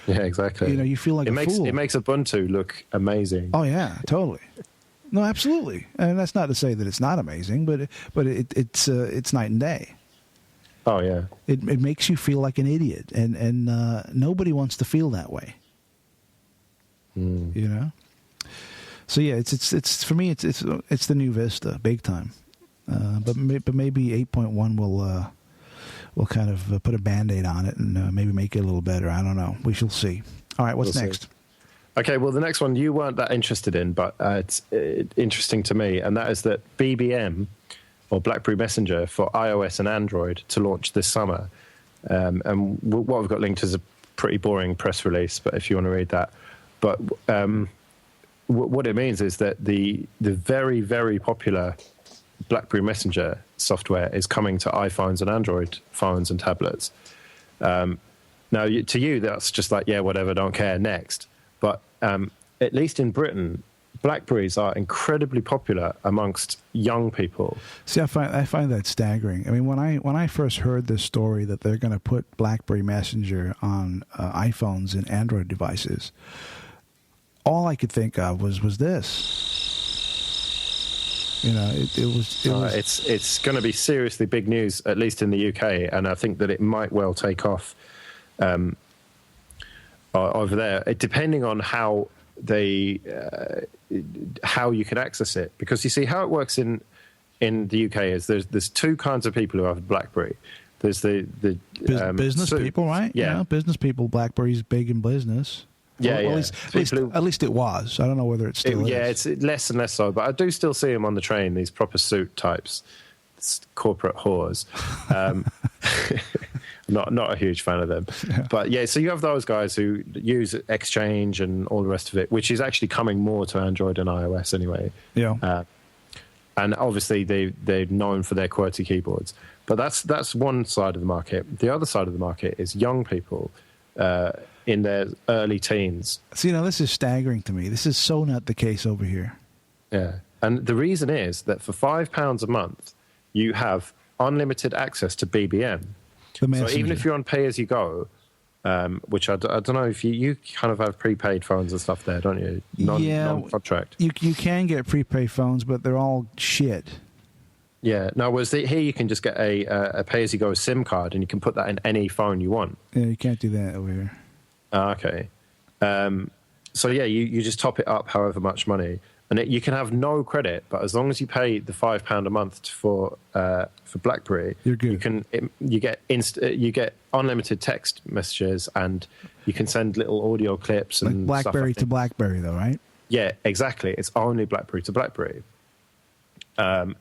B: Yeah, exactly.
A: You feel like a fool.
B: It makes Ubuntu look amazing.
A: Oh yeah, totally. No, absolutely. And that's not to say that it's not amazing, but it's night and day.
B: Oh yeah.
A: It makes you feel like an idiot, and nobody wants to feel that way. So yeah, it's for me it's the new Vista, big time. But maybe 8.1 will kind of put a Band-Aid on it and maybe make it a little better. I don't know. We shall see. All right, what's next?
B: Okay, well, the next one you weren't that interested in, but it's interesting to me, and that is that BBM, or BlackBerry Messenger, for iOS and Android to launch this summer. And what we've got linked is a pretty boring press release, but if you want to read that. But what it means is that the very, very popular BlackBerry Messenger software is coming to iPhones and Android phones and tablets. Now, to you, that's just like, yeah, whatever, don't care, next. But at least in Britain, BlackBerries are incredibly popular amongst young people.
A: See, I find that staggering. I mean, when I first heard this story that they're going to put BlackBerry Messenger on iPhones and Android devices, all I could think of was this.
B: It's going to be seriously big news, at least in the UK, and I think that it might well take off over there, depending on how you can access it. Because you see how it works in the UK is there's two kinds of people who have BlackBerry. There's the
A: business people, right?
B: Yeah,
A: business people. BlackBerry's big in business.
B: Yeah,
A: well, at least it was. I don't know whether it still is.
B: Yeah, it's less and less so, but I do still see them on the train, these proper suit types, corporate whores. Not a huge fan of them. Yeah. But yeah, so you have those guys who use Exchange and all the rest of it, which is actually coming more to Android and iOS anyway.
A: Yeah.
B: And obviously they're known for their QWERTY keyboards. But that's one side of the market. The other side of the market is young people in their early teens.
A: See, now this is staggering to me. This is so not the case over here.
B: Yeah. And the reason is that for £5 a month, you have unlimited access to BBM. So even if you're on pay-as-you-go, which I don't know if you kind of have prepaid phones and stuff there, don't you? Non-contract.
A: You can get prepaid phones, but they're all shit.
B: Yeah. No, here you can just get a pay-as-you-go SIM card, and you can put that in any phone you want.
A: Yeah, you can't do that over here.
B: Okay. So yeah, you just top it up however much money, and you can have no credit, but as long as you pay the £5 a month for BlackBerry,
A: you're good.
B: You get unlimited text messages, and you can send little audio clips and
A: like BlackBerry to BlackBerry, though, right?
B: Yeah, exactly. It's only BlackBerry to BlackBerry, and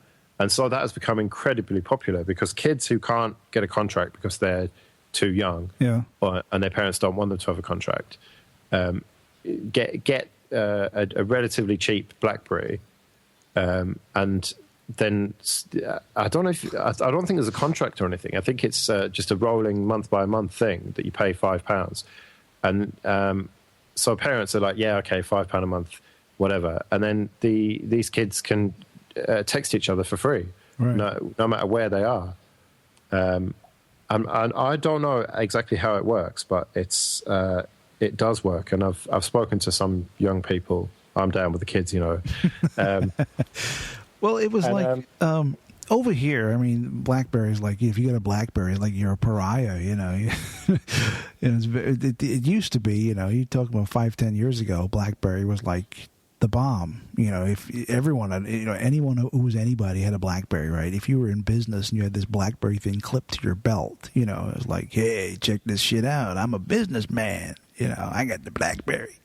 B: so that has become incredibly popular because kids who can't get a contract because they're too young, and their parents don't want them to have a contract, get a relatively cheap BlackBerry, and then I don't think there's a contract or anything. I think it's just a rolling month by month thing that you pay £5, and so parents are like, yeah, okay, £5 a month, whatever, and then these kids can text each other for free,
A: right.
B: no matter where they are. And I don't know exactly how it works, but it does work, and I've spoken to some young people. I'm down with the kids,
A: Well, it was over here. I mean, BlackBerry's like, if you get a BlackBerry, like you're a pariah. It used to be. You talk about 5-10 years ago, BlackBerry was like the bomb. If everyone, anyone who was anybody had a BlackBerry, right? If you were in business and you had this BlackBerry thing clipped to your belt, it was like, hey, check this shit out. I'm a businessman. I got the BlackBerry.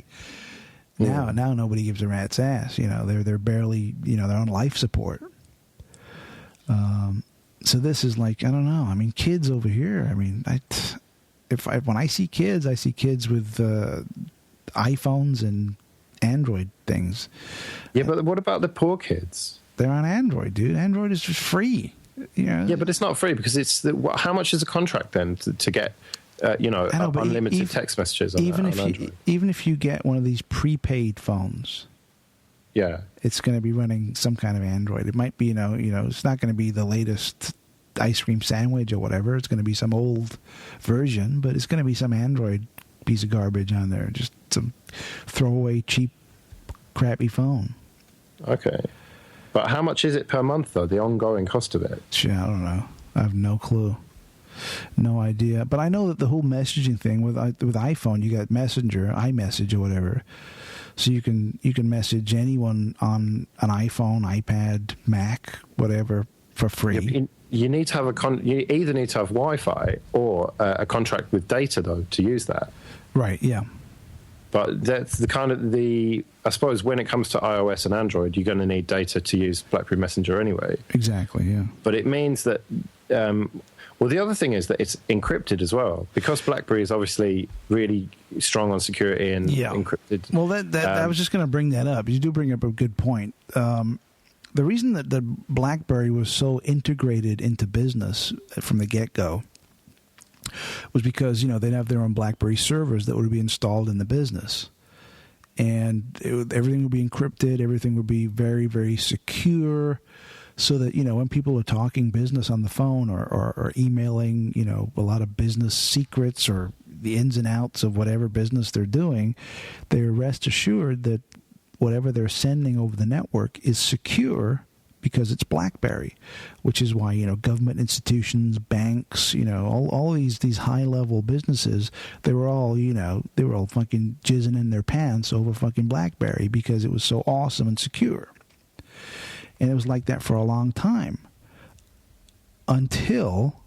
A: Now nobody gives a rat's ass. They're barely, they're on life support. So this is like, I don't know. I mean, kids over here. I mean, when I see kids with iPhones and Android things.
B: Yeah, but what about the poor kids?
A: They're on Android, dude. Android is just free.
B: Yeah, but it's not free because how much is a contract then to get? Unlimited text messages on Android.
A: Even if you get one of these prepaid phones,
B: Yeah.
A: It's going to be running some kind of Android. It might be, it's not going to be the latest ice cream sandwich or whatever. It's going to be some old version, but it's going to be some Android piece of garbage on there. Just some throwaway, cheap, crappy phone.
B: Okay. But how much is it per month, though, the ongoing cost of it?
A: Yeah, I don't know. I have no clue. No idea. But I know that the whole messaging thing with iPhone, you got Messenger, iMessage or whatever. So you can message anyone on an iPhone, iPad, Mac, whatever, for free.
B: You need to have you either need to have Wi-Fi or a contract with data, though, to use that.
A: Right, yeah.
B: But that's I suppose when it comes to iOS and Android, you're going to need data to use BlackBerry Messenger anyway.
A: Exactly, yeah.
B: But it means that, the other thing is that it's encrypted as well, because BlackBerry is obviously really strong on security and encrypted.
A: Well, I was just going to bring that up. You do bring up a good point. The reason that the BlackBerry was so integrated into business from the get-go was because, they'd have their own BlackBerry servers that would be installed in the business. And everything would be encrypted. Everything would be very, very secure, so that, when people are talking business on the phone or emailing, a lot of business secrets or the ins and outs of whatever business they're doing, they're rest assured that whatever they're sending over the network is secure because it's BlackBerry, which is why, government institutions, banks, all these high-level businesses, they were all fucking jizzing in their pants over fucking BlackBerry because it was so awesome and secure. And it was like that for a long time until,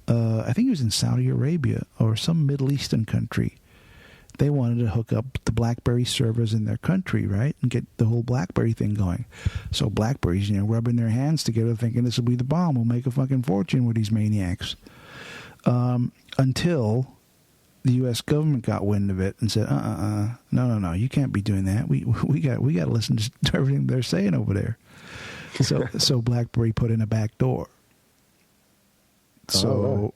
A: I think it was in Saudi Arabia or some Middle Eastern country. They wanted to hook up the BlackBerry servers in their country, right, and get the whole BlackBerry thing going. So BlackBerry's, rubbing their hands together thinking this will be the bomb. We'll make a fucking fortune with these maniacs. Until the U.S. government got wind of it and said, no, you can't be doing that. We got to listen to everything they're saying over there. So BlackBerry put in a back door. So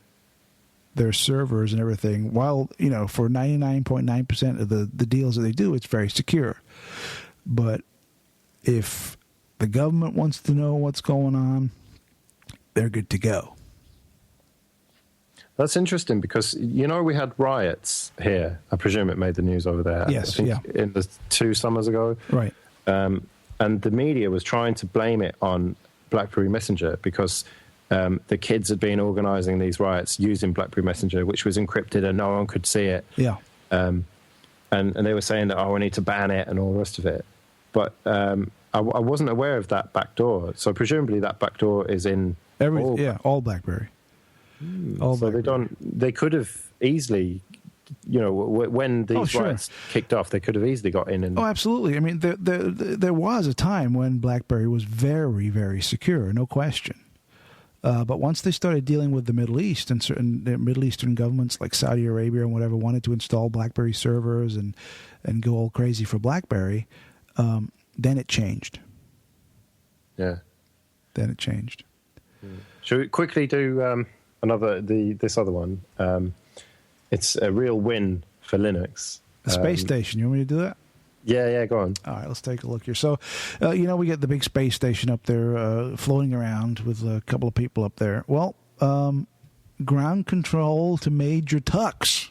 A: their servers and everything, while, for 99.9% of the deals that they do, it's very secure. But if the government wants to know what's going on, they're good to go.
B: That's interesting because, we had riots here. I presume it made the news over there.
A: Yes,
B: in the 2 summers ago.
A: Right.
B: And the media was trying to blame it on BlackBerry Messenger because the kids had been organising these riots using BlackBerry Messenger, which was encrypted and no one could see it.
A: Yeah.
B: And they were saying that, we need to ban it and all the rest of it. But I wasn't aware of that backdoor. So presumably that backdoor is in
A: all BlackBerry. All
B: so
A: BlackBerry.
B: They could have easily, when these riots kicked off, they could have easily got in. And
A: absolutely. I mean, there was a time when BlackBerry was very, very secure, no question. But once they started dealing with the Middle East and certain Middle Eastern governments like Saudi Arabia and whatever wanted to install BlackBerry servers and go all crazy for BlackBerry, then it changed.
B: Yeah.
A: Then it changed.
B: Should we quickly do this other one? It's a real win for Linux.
A: The space station. You want me to do that?
B: Yeah, go on.
A: All right, let's take a look here. So, we get the big space station up there floating around with a couple of people up there. Well, ground control to Major Tux.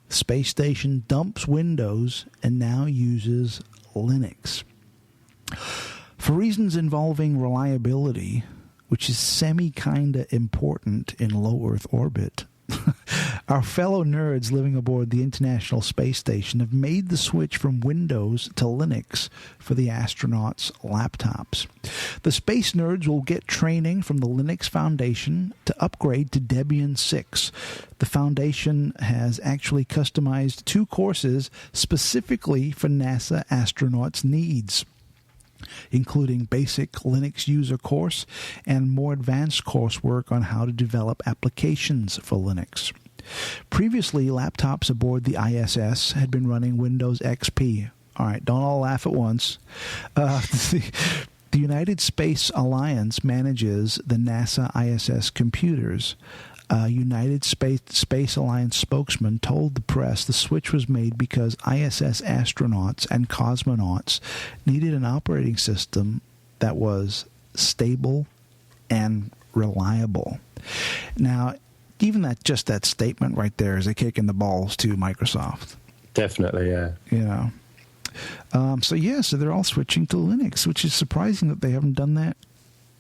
A: Space station dumps Windows and now uses Linux. For reasons involving reliability, which is semi-kinda important in low Earth orbit, our fellow nerds living aboard the International Space Station have made the switch from Windows to Linux for the astronauts' laptops. The space nerds will get training from the Linux Foundation to upgrade to Debian 6. The Foundation has actually customized 2 courses specifically for NASA astronauts' needs, including basic Linux user course and more advanced coursework on how to develop applications for Linux. Previously, laptops aboard the ISS had been running Windows XP. All right, don't all laugh at once. The United Space Alliance manages the NASA ISS computers. United Space Alliance spokesman told the press the switch was made because ISS astronauts and cosmonauts needed an operating system that was stable and reliable. Now, even that statement right there is a kick in the balls to Microsoft.
B: Definitely, yeah.
A: You know. So they're all switching to Linux, which is surprising that they haven't done that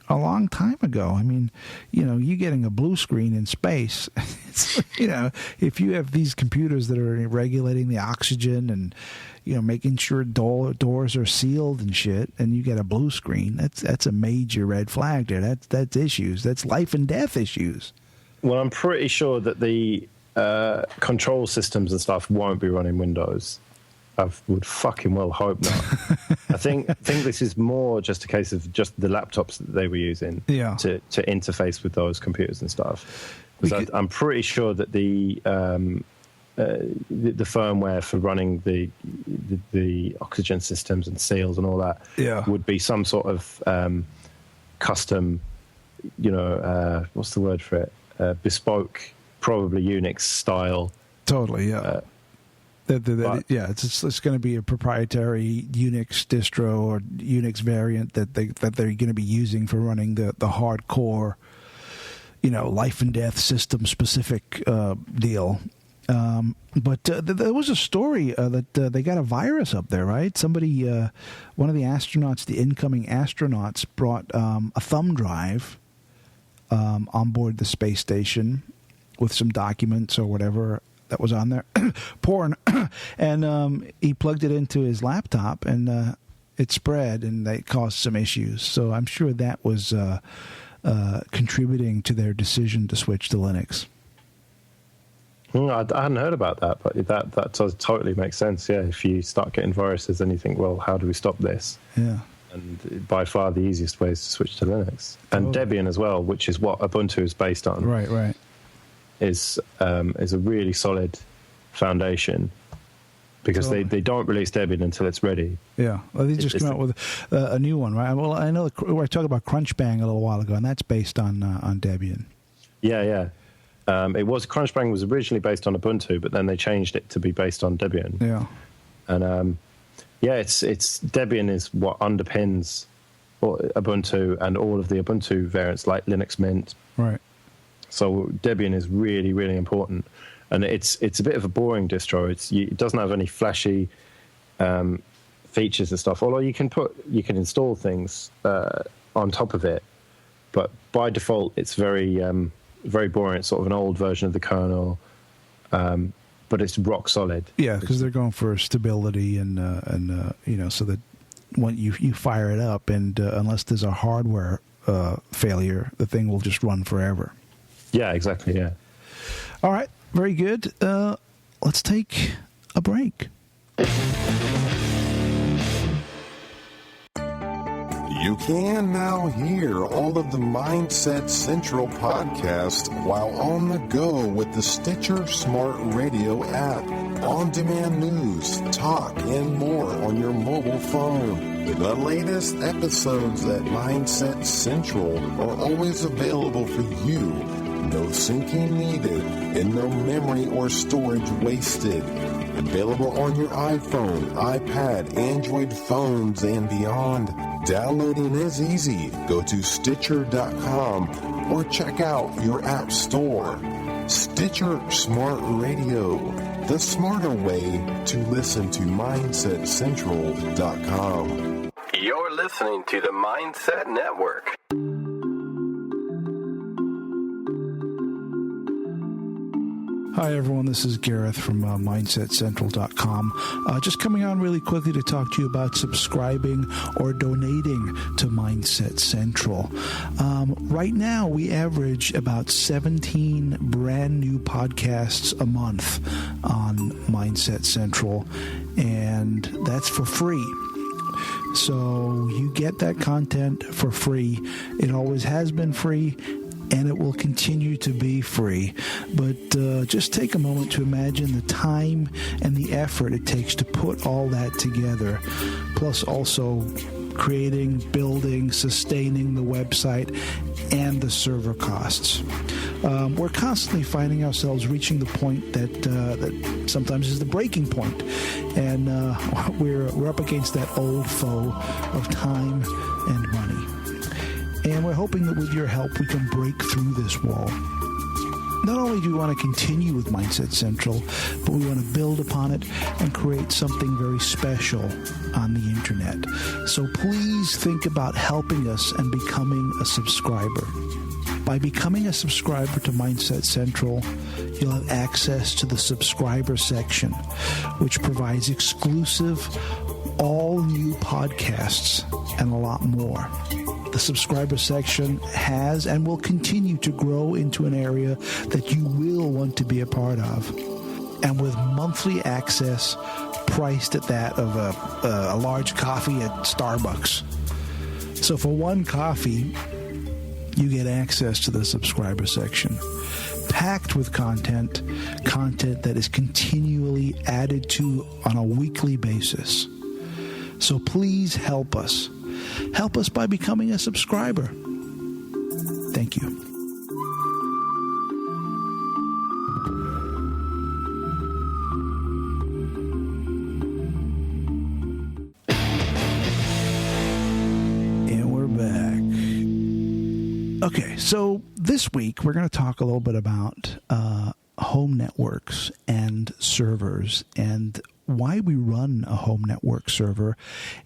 A: a long time ago. I mean, you know, you getting a blue screen in space, you know, if you have these computers that are regulating the oxygen and, you know, making sure doors are sealed and shit, and you get a blue screen, that's a major red flag there. That's issues. That's life and death issues.
B: Well, I'm pretty sure that the control systems and stuff won't be running Windows. I would fucking well hope not. I think this is more just a case of just the laptops that they were using to interface with those computers and stuff. Because I'm pretty sure that the firmware for running the oxygen systems and seals and all that would be some sort of custom, you know, what's the word for it? Bespoke, probably Unix style.
A: Totally, yeah. It's going to be a proprietary Unix distro or Unix variant that they're going to be using for running the hardcore, you know, life and death system specific deal. But there was a story that they got a virus up there, right? Somebody, one of the astronauts, the incoming astronauts, brought a thumb drive on board the space station with some documents or whatever that was on there, porn, and he plugged it into his laptop, and it spread, and that caused some issues. So I'm sure that was contributing to their decision to switch to Linux.
B: I hadn't heard about that, but that does totally make sense. Yeah, if you start getting viruses, then you think, well, how do we stop this?
A: Yeah.
B: And by far the easiest way is to switch to Linux. And Debian as well, which is what Ubuntu is based on.
A: Right.
B: Is a really solid foundation, because they don't release Debian until it's ready. Yeah,
A: well, they just came out with a new one, right? Well, I know I talked about Crunchbang a little while ago, and that's based on Debian.
B: Yeah. It was Crunchbang was originally based on Ubuntu, but then they changed it to be based on Debian.
A: Yeah,
B: and it's Debian is what underpins Ubuntu and all of the Ubuntu variants like Linux Mint.
A: Right.
B: So Debian is really, really important, and it's a bit of a boring distro. It doesn't have any flashy features and stuff. Although you can install things on top of it, but by default it's very very boring. It's sort of an old version of the kernel, but it's rock solid.
A: Yeah, because they're going for stability and you know, so that when you fire it up, and unless there's a hardware failure, the thing will just run forever.
B: Yeah, exactly, yeah.
A: All right, very good. Let's take a break.
C: You can now hear all of the Mindset Central podcast while on the go with the Stitcher Smart Radio app. On-demand news, talk, and more on your mobile phone. The latest episodes at Mindset Central are always available for you. No syncing needed and no memory or storage wasted. Available on your iPhone, iPad, Android phones, and beyond. Downloading is easy. Go to Stitcher.com or check out your app store. Stitcher Smart Radio, the smarter way to listen to MindsetCentral.com.
D: You're listening to the Mindset Network.
A: Hi, everyone. This is Gareth from MindsetCentral.com. Just coming on really quickly to talk to you about subscribing or donating to Mindset Central. Right now, we average about 17 brand new podcasts a month on Mindset Central, and that's for free. So you get that content for free. It always has been free, and it will continue to be free. But just take a moment to imagine the time and the effort it takes to put all that together, plus also creating, building, sustaining the website and the server costs. we're constantly finding ourselves reaching the point that sometimes is the breaking point, and we're up against that old foe of time and money. And we're hoping that with your help, we can break through this wall. Not only do we want to continue with Mindset Central, but we want to build upon it and create something very special on the internet. So please think about helping us and becoming a subscriber. By becoming a subscriber to Mindset Central, you'll have access to the subscriber section, which provides exclusive, all-new podcasts and a lot more. The subscriber section has and will continue to grow into an area that you will want to be a part of. And with monthly access priced at that of a large coffee at Starbucks. So for one coffee, you get access to the subscriber section, packed with content that is continually added to on a weekly basis. So please help us. Help us by becoming a subscriber. Thank you. And we're back. Okay, so this week we're going to talk a little bit about home networks and servers and why we run a home network server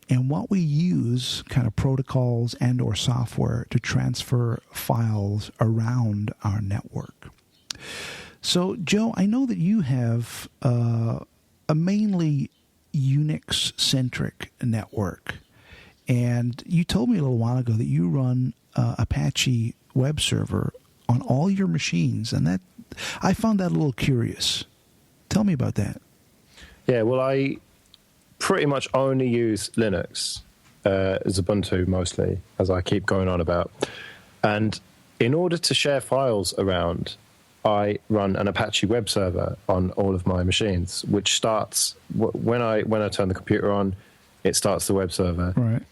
A: and what we use, kind of protocols and or software to transfer files around our network. So, Joe, I know that you have a mainly Unix-centric network, and you told me a little while ago that you run Apache web server on all your machines, and that I found that a little curious. Tell me about that.
B: Yeah, well, I pretty much only use Linux as Ubuntu mostly, as I keep going on about. And in order to share files around, I run an Apache web server on all of my machines, which starts when I turn the computer on, it starts the web server.
A: Right.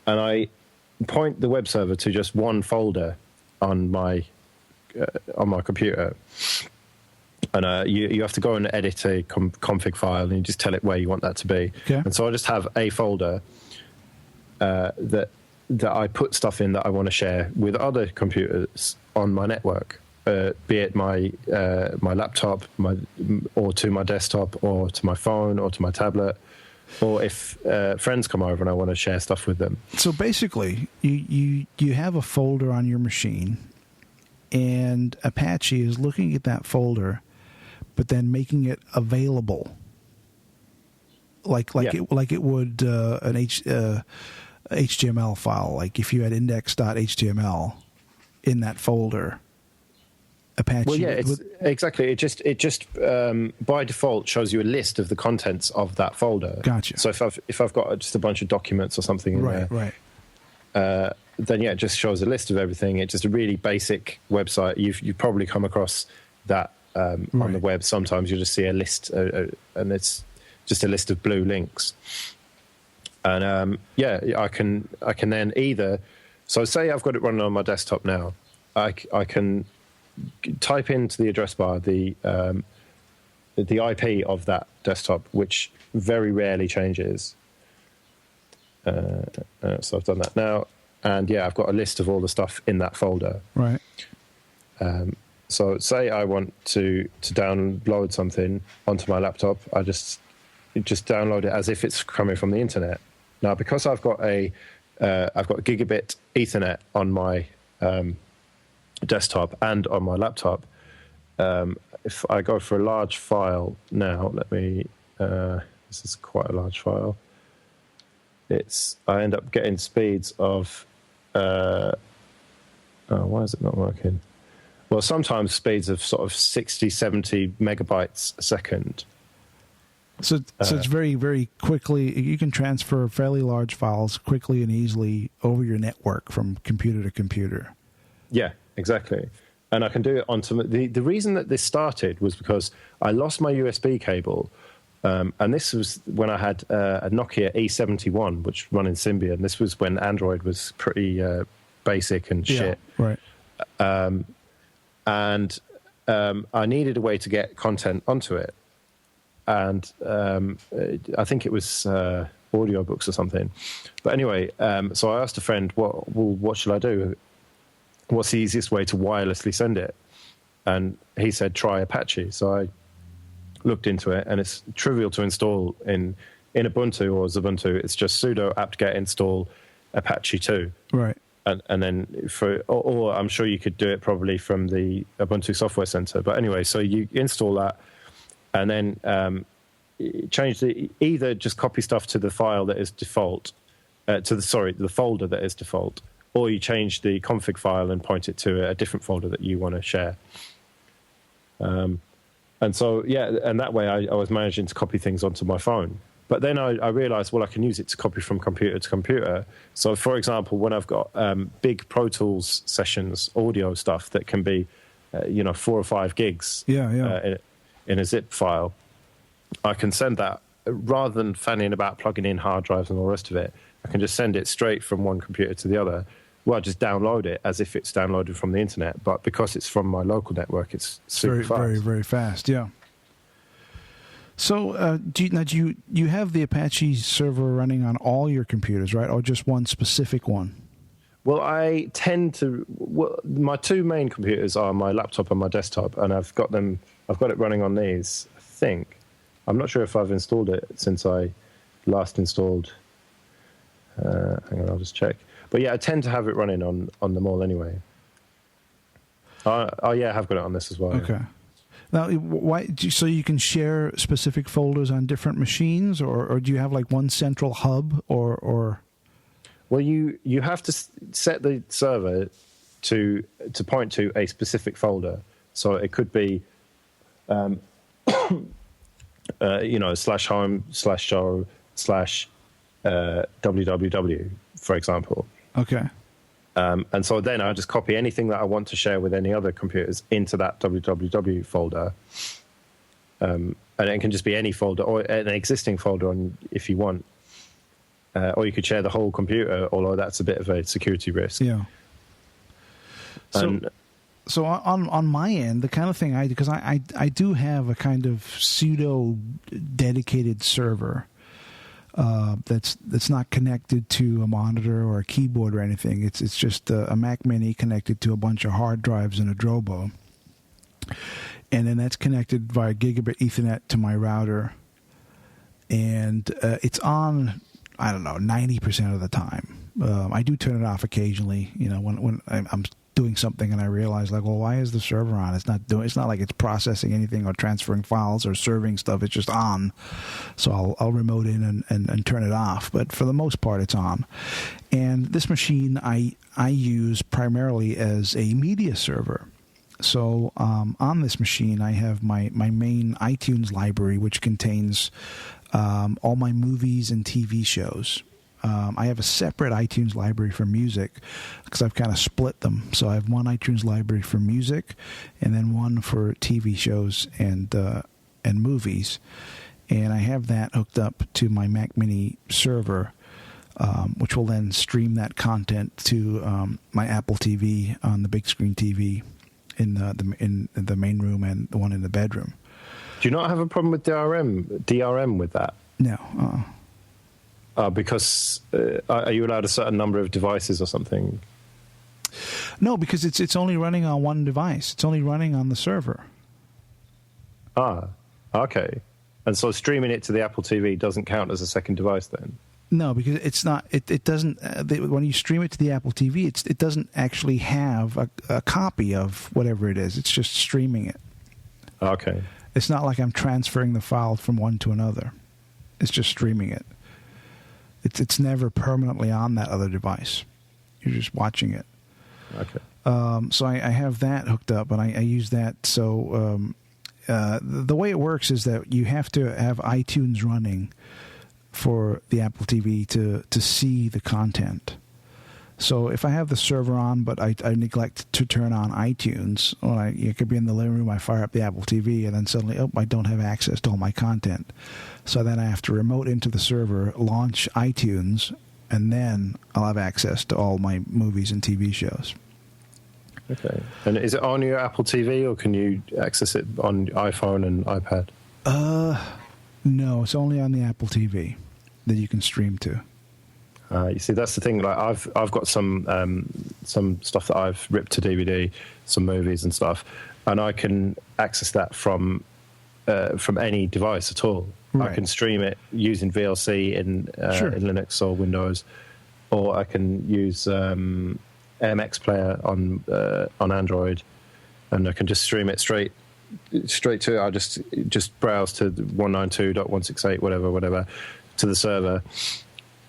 B: And I point the web server to just one folder on my computer. And you have to go and edit a config file, and you just tell it where you want that to be.
A: Okay.
B: And so I just have a folder that I put stuff in that I want to share with other computers on my network, be it my laptop, or to my desktop, or to my phone, or to my tablet, or if friends come over and I want to share stuff with them.
A: So basically, you have a folder on your machine, and Apache is looking at that folder, but then making it available, like it would an HTML file. Like if you had index.html in that folder, Apache.
B: Well, yeah, exactly. It just by default shows you a list of the contents of that folder.
A: Gotcha.
B: So if I've got just a bunch of documents or something in there,
A: right.
B: Then yeah, it just shows a list of everything. It's just a really basic website. You've probably come across that on the web. Sometimes you just see a list, and it's just a list of blue links. And I can then either. So say I've got it running on my desktop now. I can type into the address bar the IP of that desktop, which very rarely changes. So I've done that now. And yeah, I've got a list of all the stuff in that folder.
A: Right.
B: So say I want to download something onto my laptop, I just download it as if it's coming from the internet. Now, because I've got gigabit Ethernet on my desktop and on my laptop, if I go for a large file now, this is quite a large file. I end up getting speeds of, why is it not working? Well, sometimes speeds of sort of 60, 70 megabytes a second.
A: So it's very, very quickly, you can transfer fairly large files quickly and easily over your network from computer to computer.
B: Yeah, exactly. And I can do it onto the reason that this started was because I lost my USB cable. And this was when I had a Nokia E71, which ran in Symbian. This was when Android was pretty basic and shit.
A: Yeah, right.
B: and I needed a way to get content onto it. And I think it was audiobooks or something. But anyway, so I asked a friend, what should I do? What's the easiest way to wirelessly send it? And he said, try Apache. So I looked into it, and it's trivial to install in Ubuntu or Ubuntu. It's just sudo apt-get install Apache 2.
A: Right.
B: And then or I'm sure you could do it probably from the Ubuntu Software Center. But anyway, so you install that, and then change either just copy stuff to the file that is default, the folder that is default, or you change the config file and point it to a different folder that you want to share. And so, and that way I was managing to copy things onto my phone. But then I realized, I can use it to copy from computer to computer. So, for example, when I've got big Pro Tools sessions, audio stuff that can be, 4 or 5 gigs in a zip file, I can send that rather than fanning about plugging in hard drives and all the rest of it. I can just send it straight from one computer to the other. Well, just download it as if it's downloaded from the internet. But because it's from my local network, it's super fast.
A: Very, very fast, yeah. So, do you have the Apache server running on all your computers, right, or just one specific one?
B: Well, I tend to. My 2 main computers are my laptop and my desktop, and I've got it running on these. I think. I'm not sure if I've installed it since I last installed. Hang on, I'll just check. But yeah, I tend to have it running on them all anyway. I have got it on this as well.
A: Okay.
B: Yeah.
A: Now, so you can share specific folders on different machines, or do you have like one central hub, or?
B: Well, you have to set the server to point to a specific folder. So it could be, /home/show/ www, for example.
A: Okay.
B: And so then I just copy anything that I want to share with any other computers into that www folder. And it can just be any folder or an existing folder if you want. Or you could share the whole computer, although that's a bit of a security risk.
A: Yeah. So on my end, the kind of thing because I do have a kind of pseudo dedicated server that's not connected to a monitor or a keyboard or anything. It's just a Mac Mini connected to a bunch of hard drives and a Drobo, and then that's connected via gigabit Ethernet to my router, and it's on, I don't know, 90% of the time. I do turn it off occasionally, when I'm doing something and I realize, like, well, why is the server on? It's not like it's processing anything or transferring files or serving stuff. It's just on. So I'll remote in and turn it off. But for the most part, it's on. And this machine I use primarily as a media server. So on this machine, I have my main iTunes library, which contains all my movies and TV shows. I have a separate iTunes library for music because I've kind of split them. So I have one iTunes library for music, and then one for TV shows and movies. And I have that hooked up to my Mac Mini server, which will then stream that content to my Apple TV on the big screen TV in the main room and the one in the bedroom.
B: Do you not have a problem with DRM with that?
A: No.
B: Because are you allowed a certain number of devices or something?
A: No, because it's only running on one device. It's only running on the server.
B: Ah, okay. And so streaming it to the Apple TV doesn't count as a second device then?
A: No, because it's not. It doesn't. When you stream it to the Apple TV, it doesn't actually have a copy of whatever it is. It's just streaming it.
B: Okay.
A: It's not like I'm transferring the file from one to another. It's just streaming it. It's never permanently on that other device. You're just watching it.
B: Okay.
A: So I have that hooked up, and I use that. So the way it works is that you have to have iTunes running for the Apple TV to see the content. So if I have the server on, but I neglect to turn on iTunes, or it could be in the living room, I fire up the Apple TV, and then suddenly, I don't have access to all my content. So then I have to remote into the server, launch iTunes, and then I'll have access to all my movies and TV shows.
B: Okay. And is it on your Apple TV, or can you access it on iPhone and iPad?
A: No, it's only on the Apple TV that you can stream to.
B: You see, that's the thing. Like, I've got some stuff that I've ripped to DVD, some movies and stuff, and I can access that from any device at all.
A: Right.
B: I can stream it using VLC in Linux or Windows, or I can use MX Player on Android, and I can just stream it straight to it. I just browse to 192.168 whatever to the server,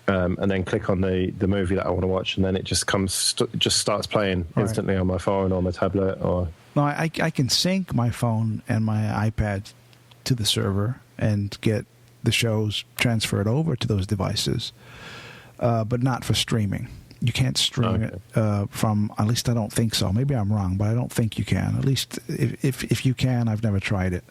B: and then click on the movie that I want to watch, and then it just starts playing instantly on my phone or my tablet. Or
A: no, I can sync my phone and my iPad to the server and get the shows transferred over to those devices, but not for streaming. You can't stream it from, at least I don't think so. Maybe I'm wrong, but I don't think you can. At least if you can, I've never tried it.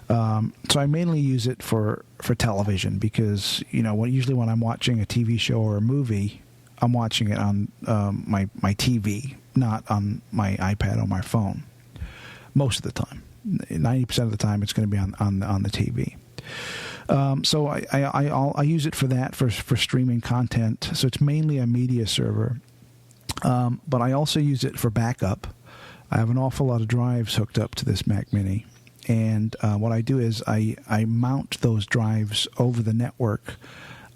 A: So I mainly use it for television because, usually when I'm watching a TV show or a movie, I'm watching it on my TV, not on my iPad or my phone. Most of the time. 90% of the time it's going to be on the TV. So I use it for that, for streaming content. So it's mainly a media server. But I also use it for backup. I have an awful lot of drives hooked up to this Mac Mini. And what I do is I mount those drives over the network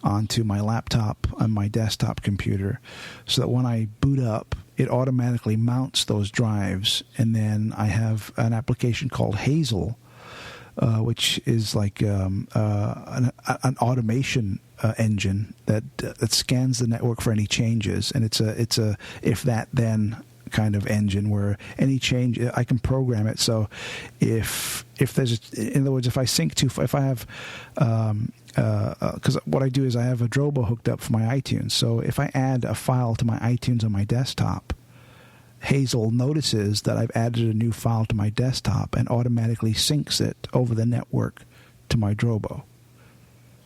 A: onto my laptop and my desktop computer so that when I boot up, it automatically mounts those drives. And then I have an application called Hazel, which is like an automation engine that scans the network for any changes, and it's a if that then kind of engine where any change I can program it. So if there's in other words, if I have because what I do is I have a Drobo hooked up for my iTunes. So if I add a file to my iTunes on my desktop, Hazel notices that I've added a new file to my desktop and automatically syncs it over the network to my Drobo.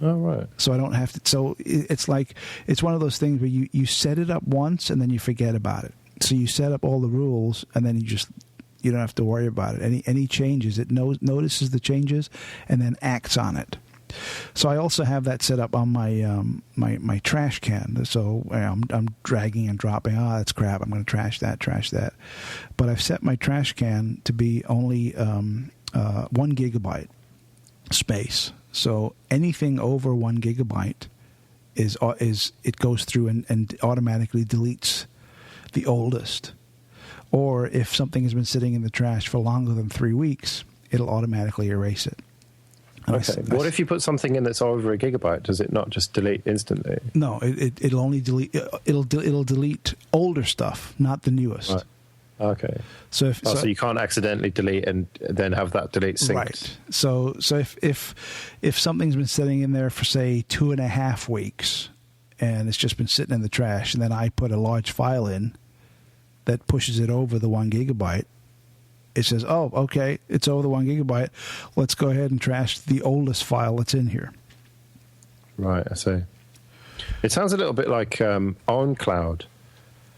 B: Oh, right.
A: So I don't have to. So it's like, it's one of those things where you set it up once and then you forget about it. So you set up all the rules and then you don't have to worry about it. Any changes, it notices the changes and then acts on it. So I also have that set up on my my trash can. So I'm dragging and dropping. That's crap. I'm going to trash that. But I've set my trash can to be only 1 gigabyte space. So anything over 1 gigabyte is it goes through and automatically deletes the oldest. Or if something has been sitting in the trash for longer than 3 weeks, it'll automatically erase it.
B: Okay. What if you put something in that's over 1 gigabyte? Does it not just delete instantly?
A: No, it'll only delete. It'll delete older stuff, not the newest.
B: Right. Okay. So you can't accidentally delete and then have that delete synced.
A: Right. So if something's been sitting in there for say 2.5 weeks, and it's just been sitting in the trash, and then I put a large file in that pushes it over the 1 gigabyte. It says, oh, okay, it's over the 1 gigabyte. Let's go ahead and trash the oldest file that's in here.
B: Right, I see. It sounds a little bit like OwnCloud.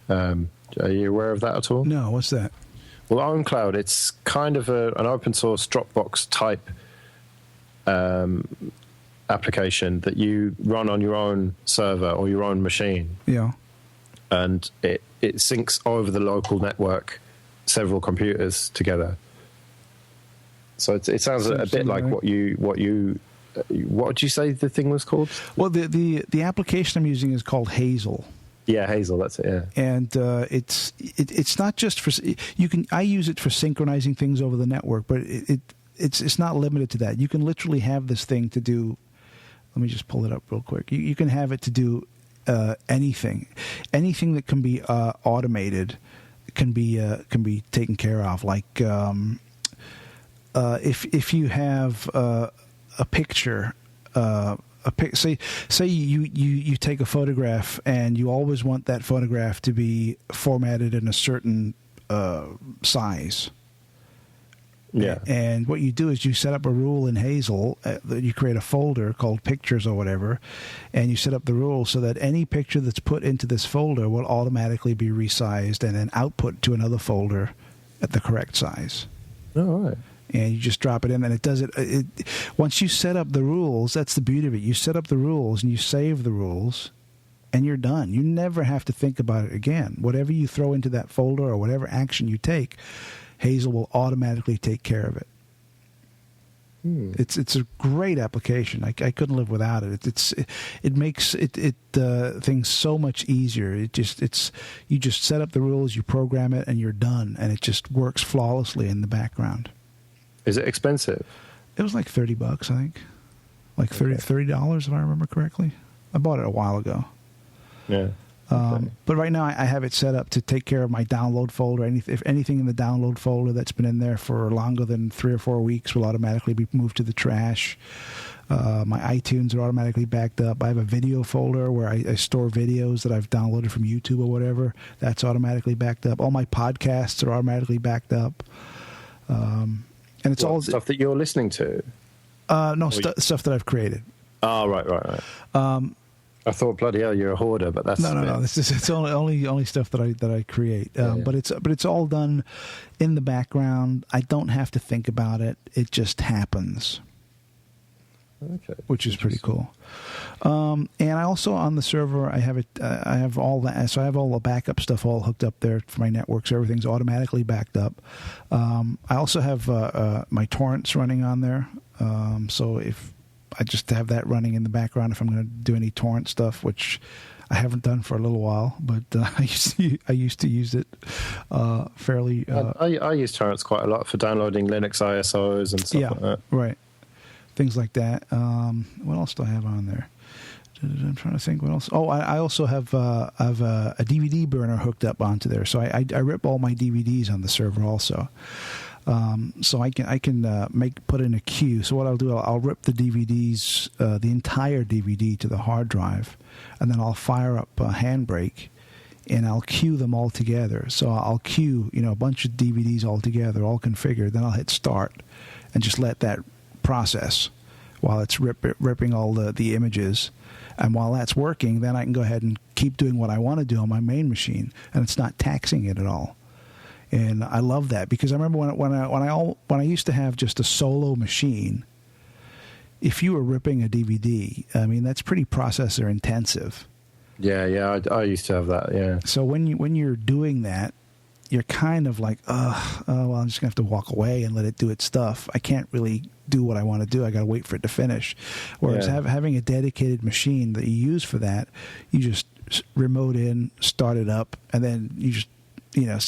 B: Are you aware of that at all?
A: No, what's that?
B: Well, OwnCloud, it's kind of an open source Dropbox type application that you run on your own server or your own machine.
A: Yeah.
B: And it syncs over the local network several computers together. So it sounds a bit like what would you say the thing was called?
A: Well, the application I'm using is called Hazel.
B: Yeah, Hazel, that's it. Yeah,
A: and it's not just for I use it for synchronizing things over the network, but it's not limited to that. You can literally have this thing to do. Let me just pull it up real quick. You can have it to do anything that can be automated. Can be taken care of. Like if you have a picture, say you take a photograph and you always want that photograph to be formatted in a certain size,
B: Yeah.
A: And what you do is you set up a rule in Hazel. You create a folder called Pictures or whatever, and you set up the rule so that any picture that's put into this folder will automatically be resized and then output to another folder at the correct size.
B: All right.
A: And you just drop it in, and it does it. Once you set up the rules, that's the beauty of it. You set up the rules, and you save the rules, and you're done. You never have to think about it again. Whatever you throw into that folder or whatever action you take, Hazel will automatically take care of it. It's a great application. I couldn't live without it. It makes things so much easier. You just set up the rules, you program it, and you're done, and it just works flawlessly in the background.
B: Is it expensive?
A: It was like $30, I think, like $30 if I remember correctly. I bought it a while ago.
B: Yeah.
A: But right now I have it set up to take care of my download folder. If anything in the download folder that's been in there for longer than 3 or 4 weeks will automatically be moved to the trash. My iTunes are automatically backed up. I have a video folder where I store videos that I've downloaded from YouTube or whatever. That's automatically backed up. All my podcasts are automatically backed up. And it's all
B: stuff that you're listening to?
A: No, stuff that I've created.
B: Oh, right. I thought, bloody hell, you're a hoarder, but that's
A: no. It's only stuff that I create. But it's all done in the background. I don't have to think about it. It just happens.
B: Okay,
A: which is pretty cool. And I also on the server I have all that. So I have all the backup stuff all hooked up there for my network. So everything's automatically backed up. I also have my torrents running on there. So if I just have that running in the background if I'm going to do any torrent stuff, which I haven't done for a little while, but I used to use it fairly.
B: I use torrents quite a lot for downloading Linux ISOs and stuff like that.
A: Right. Things like that. What else do I have on there? I'm trying to think what else. Oh, I also have a DVD burner hooked up onto there, so I rip all my DVDs on the server also. So I can put in a queue. So what I'll do, I'll rip the DVDs, the entire DVD to the hard drive, and then I'll fire up Handbrake, and I'll queue them all together. So I'll queue, a bunch of DVDs all together, all configured. Then I'll hit start, and just let that process while it's ripping all the images. And while that's working, then I can go ahead and keep doing what I want to do on my main machine, and it's not taxing it at all. And I love that because I remember when I used to have just a solo machine. If you were ripping a DVD, I mean that's pretty processor intensive.
B: Yeah, I used to have that. Yeah.
A: So when you're doing that, you're kind of like, well, I'm just gonna have to walk away and let it do its stuff. I can't really do what I want to do. I got to wait for it to finish. Whereas having a dedicated machine that you use for that, you just remote in, start it up, and then you just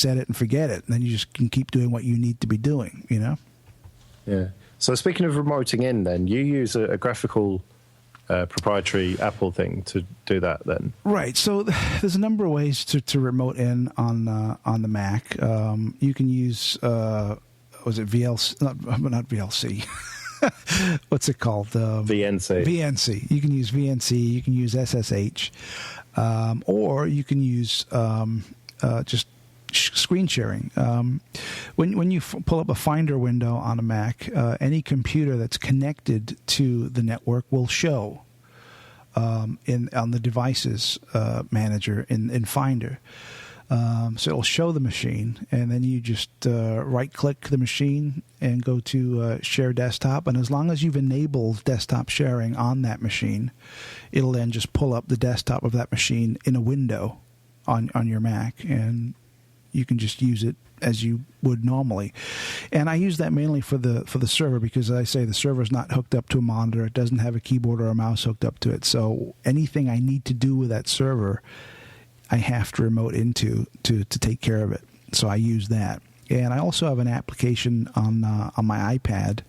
A: set it and forget it, and then you just can keep doing what you need to be doing.
B: Yeah. So speaking of remoting in, then you use a graphical proprietary Apple thing to do that, then? Right.
A: So there's a number of ways to remote in on the Mac. You can use was it VLC? Not VLC. What's it called?
B: VNC.
A: VNC. You can use VNC. You can use SSH, or you can use just screen sharing. When you pull up a Finder window on a Mac, any computer that's connected to the network will show on the devices manager in Finder. So it'll show the machine, and then you just right-click the machine and go to Share Desktop. And as long as you've enabled desktop sharing on that machine, it'll then just pull up the desktop of that machine in a window on your Mac, and you can just use it as you would normally. And I use that mainly for the server because, as I say, the server's not hooked up to a monitor. It doesn't have a keyboard or a mouse hooked up to it. So anything I need to do with that server, I have to remote into to take care of it. So I use that. And I also have an application on my iPad,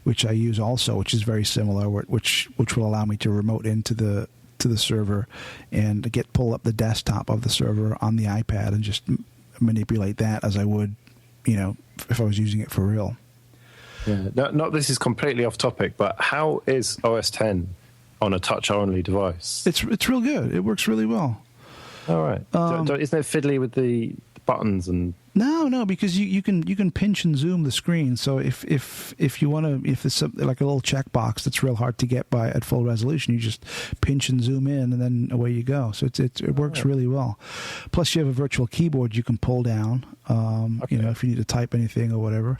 A: which I use also, which is very similar, which will allow me to remote into the server and to pull up the desktop of the server on the iPad and just manipulate that as I would, if I was using it for real.
B: Yeah. No, this is completely off topic, but how is OS X on a touch-only device?
A: It's real good. It works really well.
B: All right. Isn't it fiddly with the buttons and.
A: No, because you can pinch and zoom the screen. So if you want to, if it's like a little checkbox that's real hard to get by at full resolution, you just pinch and zoom in, and then away you go. So it works really well. Plus, you have a virtual keyboard you can pull down.
B: Okay.
A: If you need to type anything or whatever.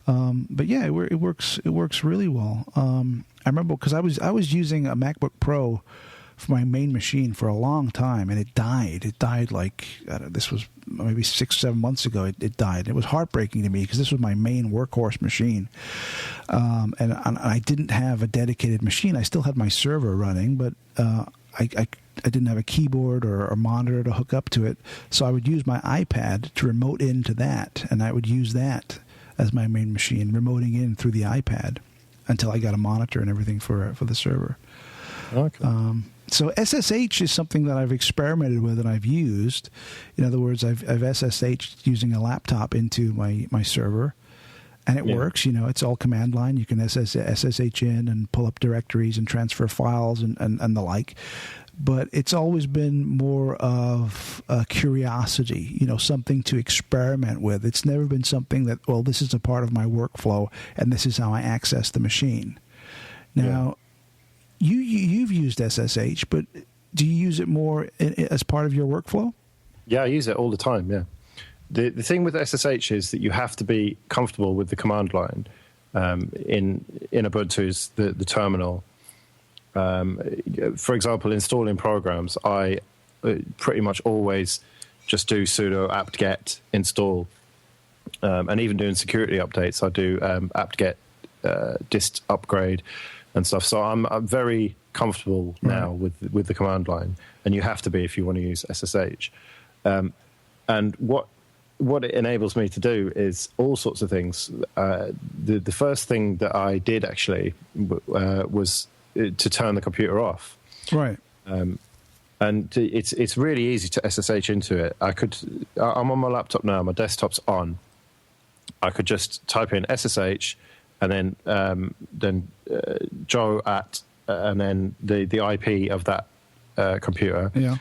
A: But yeah, it works really well. I remember because I was using a MacBook Pro for my main machine for a long time, and it died. It died like, this was maybe 6-7 months ago. It died. It was heartbreaking to me because this was my main workhorse machine, and I didn't have a dedicated machine. I still had my server running, but I didn't have a keyboard or monitor to hook up to it, so I would use my iPad to remote into that, and I would use that as my main machine, remoting in through the iPad until I got a monitor and everything for the server.
B: Okay.
A: So SSH is something that I've experimented with and I've used. In other words, I've SSH'd using a laptop into my server, and it works. It's all command line. You can SSH in and pull up directories and transfer files and the like. But it's always been more of a curiosity, something to experiment with. It's never been something that, well, this is a part of my workflow and this is how I access the machine. Now, you've used SSH, but do you use it more as part of your workflow?
B: Yeah, I use it all the time, yeah. The thing with SSH is that you have to be comfortable with the command line. In Ubuntu's the terminal. For example, installing programs, I pretty much always just do sudo apt-get install. And even doing security updates, I do apt-get dist upgrade and stuff. So I'm very comfortable now with the command line, and you have to be if you want to use SSH. And what it enables me to do is all sorts of things. The first thing that I did actually was to turn the computer off.
A: Right.
B: And it's really easy to SSH into it. I'm on my laptop now. My desktop's on. I could just type in SSH and then Joe at and then the IP of that computer. Yeah.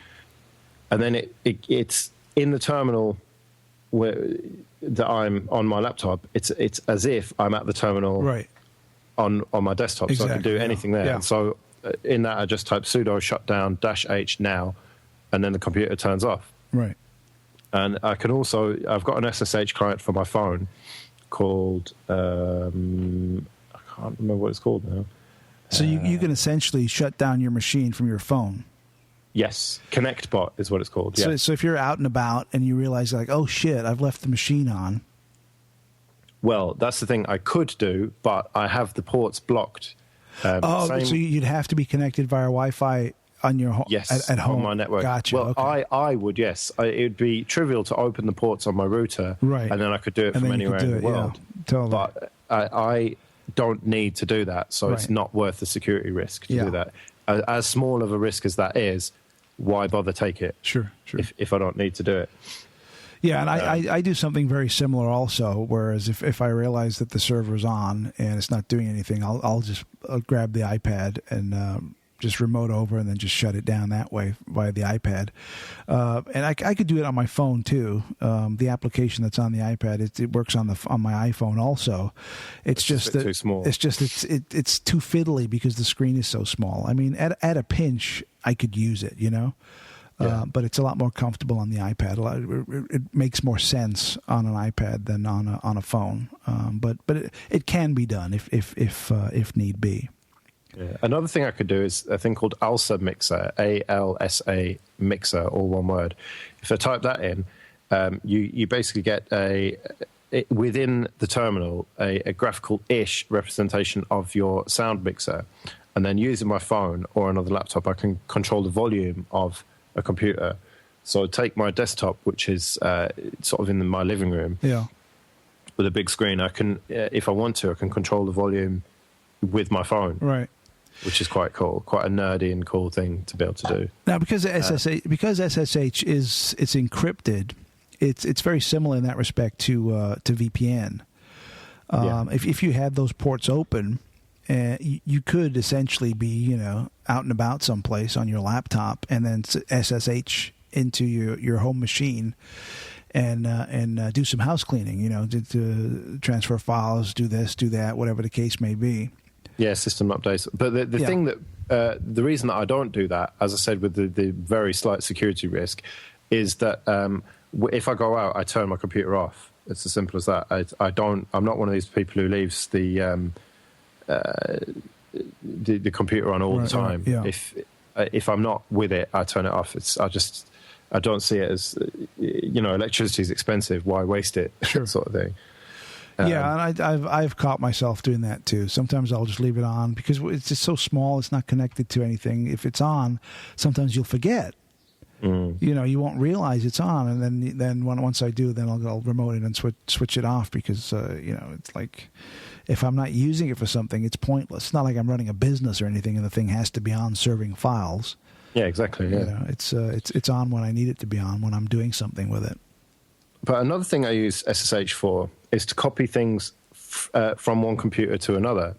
B: And then it's in the terminal that I'm on my laptop. It's as if I'm at the terminal on my desktop, exactly. So I can do anything there. Yeah. So in that, I just type sudo shutdown -h now, and then the computer turns off.
A: Right.
B: And I can also, I've got an SSH client for my phone called, I can't remember what it's called now.
A: So you can essentially shut down your machine from your phone.
B: Yes, ConnectBot is what it's called. Yeah.
A: So if you're out and about and you realize, like, oh shit, I've left the machine on.
B: Well, that's the thing I could do, but I have the ports blocked.
A: So you'd have to be connected via Wi-Fi on your home.
B: Yes,
A: at home.
B: on my network.
A: Gotcha.
B: Well,
A: okay.
B: I would, yes. It would be trivial to open the ports on my router,
A: right?
B: And then I could do it from anywhere in the world.
A: Yeah, totally.
B: But I don't need to do that, so it's not worth the security risk to do that. As small of a risk as that is, why bother take it?
A: Sure.
B: If I don't need to do it.
A: Yeah, and I do something very similar also, whereas if I realize that the server's on and it's not doing anything, I'll just grab the iPad and just remote over and then just shut it down that way via the iPad. And I could do it on my phone too. The application that's on the iPad, it works on my iPhone also. It's just that
B: too small.
A: It's just it's too fiddly because the screen is so small. I mean, at a pinch, I could use it, but it's a lot more comfortable on the iPad. It makes more sense on an iPad than on a phone. But it can be done if need be.
B: Yeah. Another thing I could do is a thing called ALSA Mixer, ALSA Mixer, all one word. If I type that in, you basically get within the terminal a graphical-ish representation of your sound mixer, and then using my phone or another laptop, I can control the volume of a computer. So take my desktop, which is sort of in my living room, with a big screen. I can, if I want to, I can control the volume with my phone,
A: right?
B: Which is quite cool, quite a nerdy and cool thing to be able to do.
A: Now, because SSH is encrypted, it's very similar in that respect to VPN. If you had those ports open, you could essentially be out and about someplace on your laptop and then SSH into your home machine, and do some house cleaning. You know, to transfer files, do this, do that, whatever the case may be.
B: Yeah, system updates. But the thing that the reason that I don't do that, as I said, with the very slight security risk, is that if I go out, I turn my computer off. It's as simple as that. I'm not one of these people who leaves the computer on all the time.
A: Right, yeah.
B: If I'm not with it, I turn it off. I don't see it as, electricity is expensive. Why waste it?
A: Sure.
B: Sort of thing.
A: Yeah, and I've caught myself doing that too. Sometimes I'll just leave it on because it's just so small. It's not connected to anything. If it's on, sometimes you'll forget. You know, you won't realize it's on, and then once I do, then I'll remote it and switch it off because it's like if I'm not using it for something, it's pointless. It's not like I'm running a business or anything, and the thing has to be on serving files.
B: Yeah, exactly. Yeah,
A: you know, it's on when I need it to be on when I'm doing something with it.
B: But another thing I use SSH for is to copy things from one computer to another.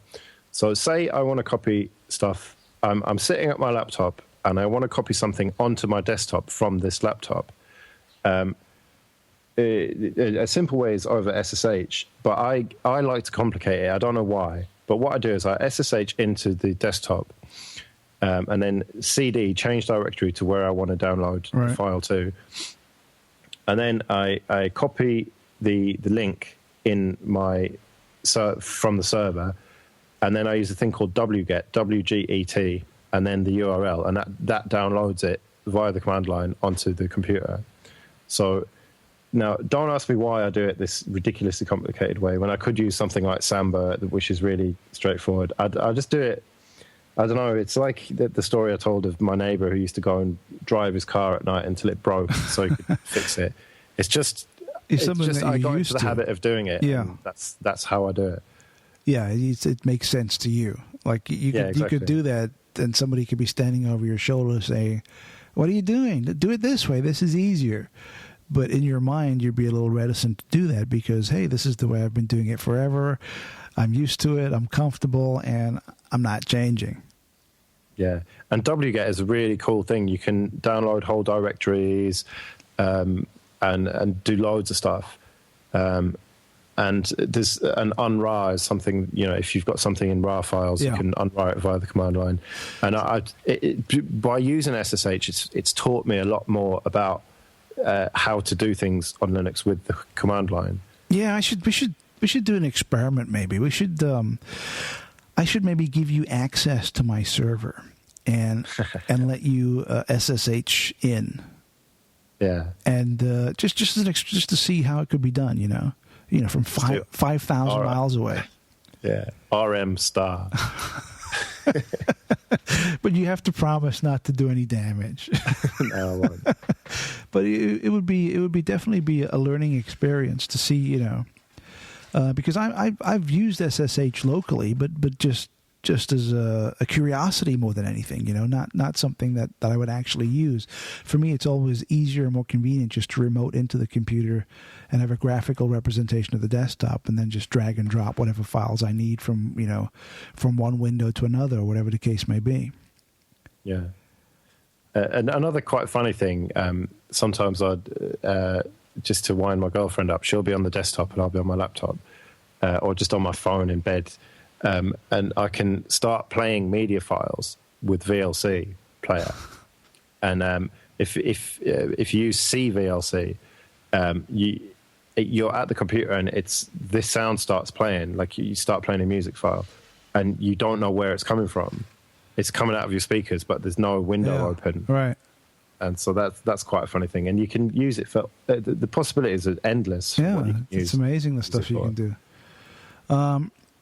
B: So say I want to copy stuff. I'm sitting at my laptop and I want to copy something onto my desktop from this laptop. A simple way is over SSH, but I like to complicate it. I don't know why. But what I do is I SSH into the desktop and then CD, change directory to where I want to download the file to. And then I copy the link in from the server, and then I use a thing called wget, WGET, and then the URL, and that downloads it via the command line onto the computer. So now, don't ask me why I do it this ridiculously complicated way when I could use something like Samba, which is really straightforward. I just do it. I don't know. It's like the story I told of my neighbor who used to go and drive his car at night until it broke so he could fix it. It's just I got into the habit of doing it.
A: Yeah,
B: that's how I do it.
A: Yeah, it makes sense to you. Like you could do that, and somebody could be standing over your shoulder saying, "What are you doing? Do it this way. This is easier." But in your mind, you'd be a little reticent to do that because, hey, this is the way I've been doing it forever. I'm used to it. I'm comfortable, and I'm not changing.
B: Yeah, and wget is a really cool thing. You can download whole directories and do loads of stuff. And there's an unrar is something, if you've got something in RAR files, you can unrar it via the command line. And by using SSH, it's taught me a lot more about how to do things on Linux with the command line. Yeah,
A: we should do an experiment. Maybe we should. I should maybe give you access to my server and let you SSH in.
B: Yeah,
A: and just to see how it could be done. From 5,000 miles away.
B: Yeah, RM star.
A: But you have to promise not to do any damage.
B: No, I won't.
A: But it would definitely be a learning experience to see, because I've used SSH locally, but just as a curiosity more than anything, not something that I would actually use. For me, it's always easier and more convenient just to remote into the computer and have a graphical representation of the desktop and then just drag and drop whatever files I need from one window to another or whatever the case may be.
B: Yeah. And another quite funny thing, sometimes I'd, just to wind my girlfriend up, she'll be on the desktop and I'll be on my laptop or just on my phone in bed. And I can start playing media files with VLC player. And if you use CVLC, you're at the computer and this sound starts playing, like you start playing a music file, and you don't know where it's coming from. It's coming out of your speakers, but there's no window open.
A: Right.
B: And so that's quite a funny thing. And you can use it for the possibilities are endless.
A: Yeah, it's amazing the stuff you can do.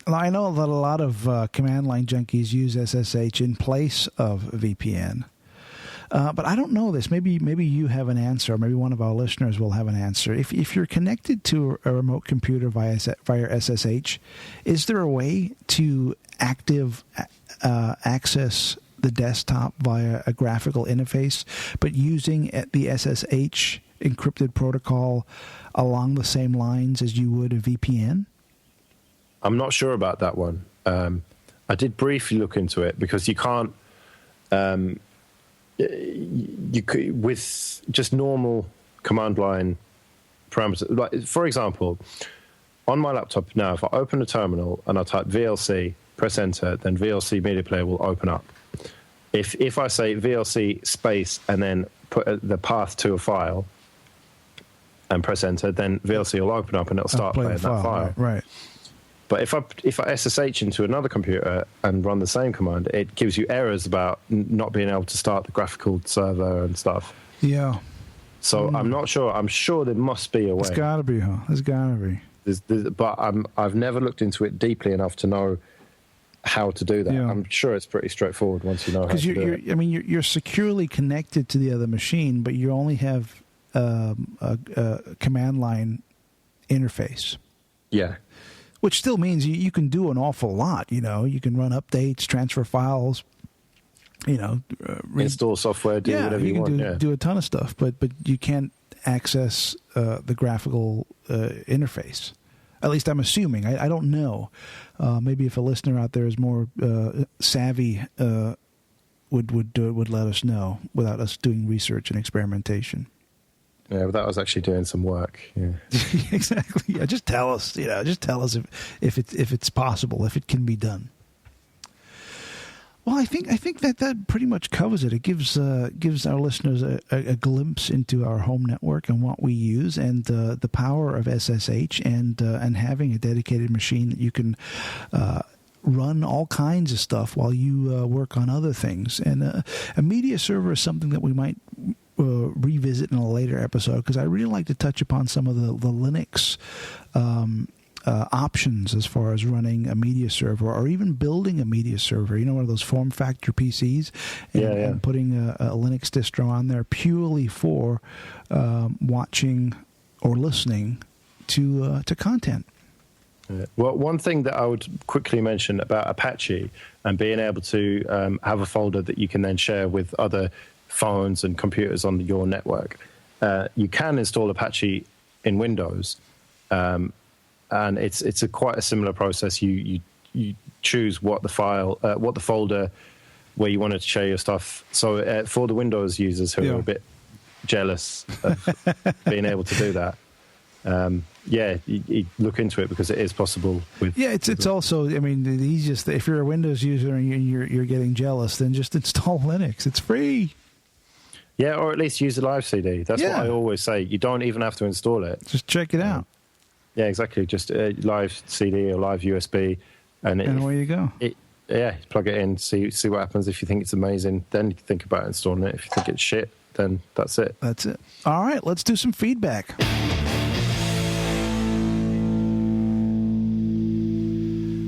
A: I know that a lot of command line junkies use SSH in place of VPN. But I don't know this. Maybe you have an answer, or maybe one of our listeners will have an answer. If you're connected to a remote computer via SSH, is there a way to access the desktop via a graphical interface, but using the SSH encrypted protocol along the same lines as you would a VPN?
B: I'm not sure about that one. I did briefly look into it because you can't. You could, with just normal command line parameters. Like, for example, on my laptop now, if I open the terminal and I type VLC, press enter, then VLC Media Player will open up. If I say VLC space and then put the path to a file and press enter, then VLC will open up and it'll start playing that file.
A: Right.
B: But if I SSH into another computer and run the same command, it gives you errors about not being able to start the graphical server and stuff.
A: Yeah.
B: So I'm not sure. I'm sure there must be a way.
A: There's got to be, huh? There's got to be.
B: But I've never looked into it deeply enough to know how to do that.
A: Yeah.
B: I'm sure it's pretty straightforward once you know how to do it.
A: I mean, you're securely connected to the other machine, but you only have a command line interface.
B: Yeah.
A: Which still means you can do an awful lot. You know, you can run updates, transfer files. You know,
B: install software, do whatever you want.
A: Do a ton of stuff, but you can't access the graphical interface. At least I'm assuming. I don't know. Maybe if a listener out there is more savvy, would let us know without us doing research and experimentation.
B: Yeah, but that was actually doing some work. Yeah.
A: Exactly. Yeah, just tell us. You know, just tell us if it's possible, if it can be done. Well, I think that pretty much covers it. It gives our listeners a glimpse into our home network and what we use, and the power of SSH, and having a dedicated machine that you can run all kinds of stuff while you work on other things. And a media server is something that we might revisit in a later episode, because I really like to touch upon some of the Linux options as far as running a media server, or even building a media server. You know, one of those form factor PCs, and putting a Linux distro on there purely for watching or listening to content.
B: Well, one thing that I would quickly mention about Apache and being able to have a folder that you can then share with other phones and computers on your network. You can install Apache in Windows, and it's quite a similar process. You choose what the folder where you want to share your stuff. So for the Windows users who are a bit jealous of being able to do that, you look into it, because it is possible. It's
A: also, I mean, the easiest. If you're a Windows user and you're getting jealous, then just install Linux. It's free.
B: Yeah, or at least use a live CD. That's what I always say. You don't even have to install it.
A: Just check it out.
B: Yeah, exactly. Just a live CD or live USB, and
A: away you go.
B: Plug it in, see what happens. If you think it's amazing, then you think about installing it. If you think it's shit, then that's it.
A: That's it. All right, let's do some feedback.